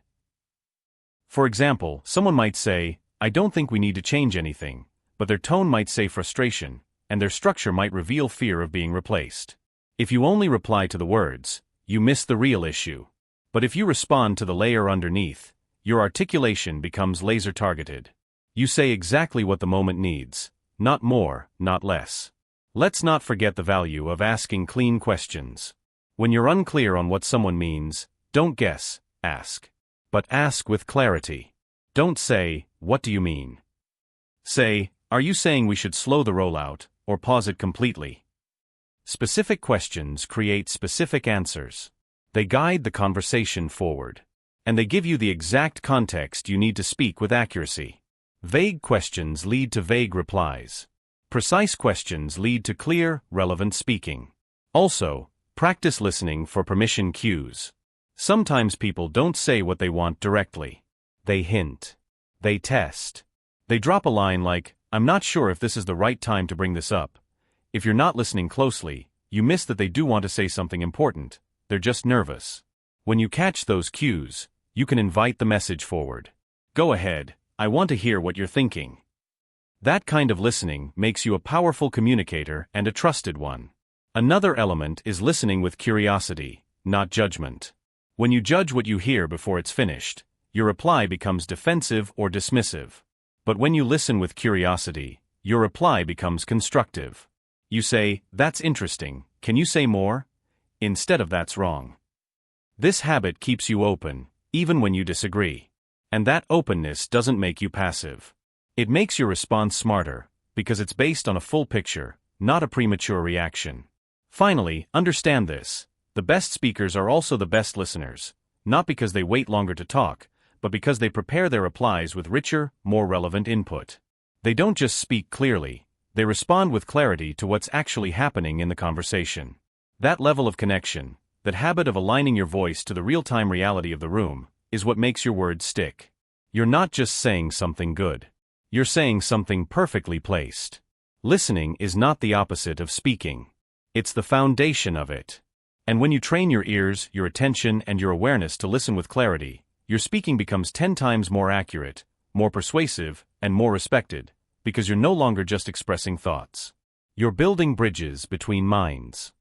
For example, someone might say, "I don't think we need to change anything," but their tone might say frustration, and their structure might reveal fear of being replaced. If you only reply to the words, you miss the real issue. But if you respond to the layer underneath, your articulation becomes laser-targeted. You say exactly what the moment needs, not more, not less. Let's not forget the value of asking clean questions. When you're unclear on what someone means, don't guess, ask. But ask with clarity. Don't say, "What do you mean?" Say, "Are you saying we should slow the rollout, or pause it completely?" Specific questions create specific answers. They guide the conversation forward. And they give you the exact context you need to speak with accuracy. Vague questions lead to vague replies. Precise questions lead to clear, relevant speaking. Also, practice listening for permission cues. Sometimes people don't say what they want directly. They hint. They test. They drop a line like, "I'm not sure if this is the right time to bring this up." If you're not listening closely, you miss that they do want to say something important. They're just nervous. When you catch those cues, you can invite the message forward. "Go ahead, I want to hear what you're thinking." That kind of listening makes you a powerful communicator and a trusted one. Another element is listening with curiosity, not judgment. When you judge what you hear before it's finished, your reply becomes defensive or dismissive. But when you listen with curiosity, your reply becomes constructive. You say, "That's interesting, can you say more?" instead of "That's wrong." This habit keeps you open, even when you disagree. And that openness doesn't make you passive. It makes your response smarter, because it's based on a full picture, not a premature reaction. Finally, understand this: the best speakers are also the best listeners, not because they wait longer to talk, but because they prepare their replies with richer, more relevant input. They don't just speak clearly, they respond with clarity to what's actually happening in the conversation. That level of connection, that habit of aligning your voice to the real-time reality of the room, is what makes your words stick. You're not just saying something good. You're saying something perfectly placed. Listening is not the opposite of speaking. It's the foundation of it. And when you train your ears, your attention, and your awareness to listen with clarity, your speaking becomes 10 times more accurate, more persuasive, and more respected, because you're no longer just expressing thoughts. You're building bridges between minds.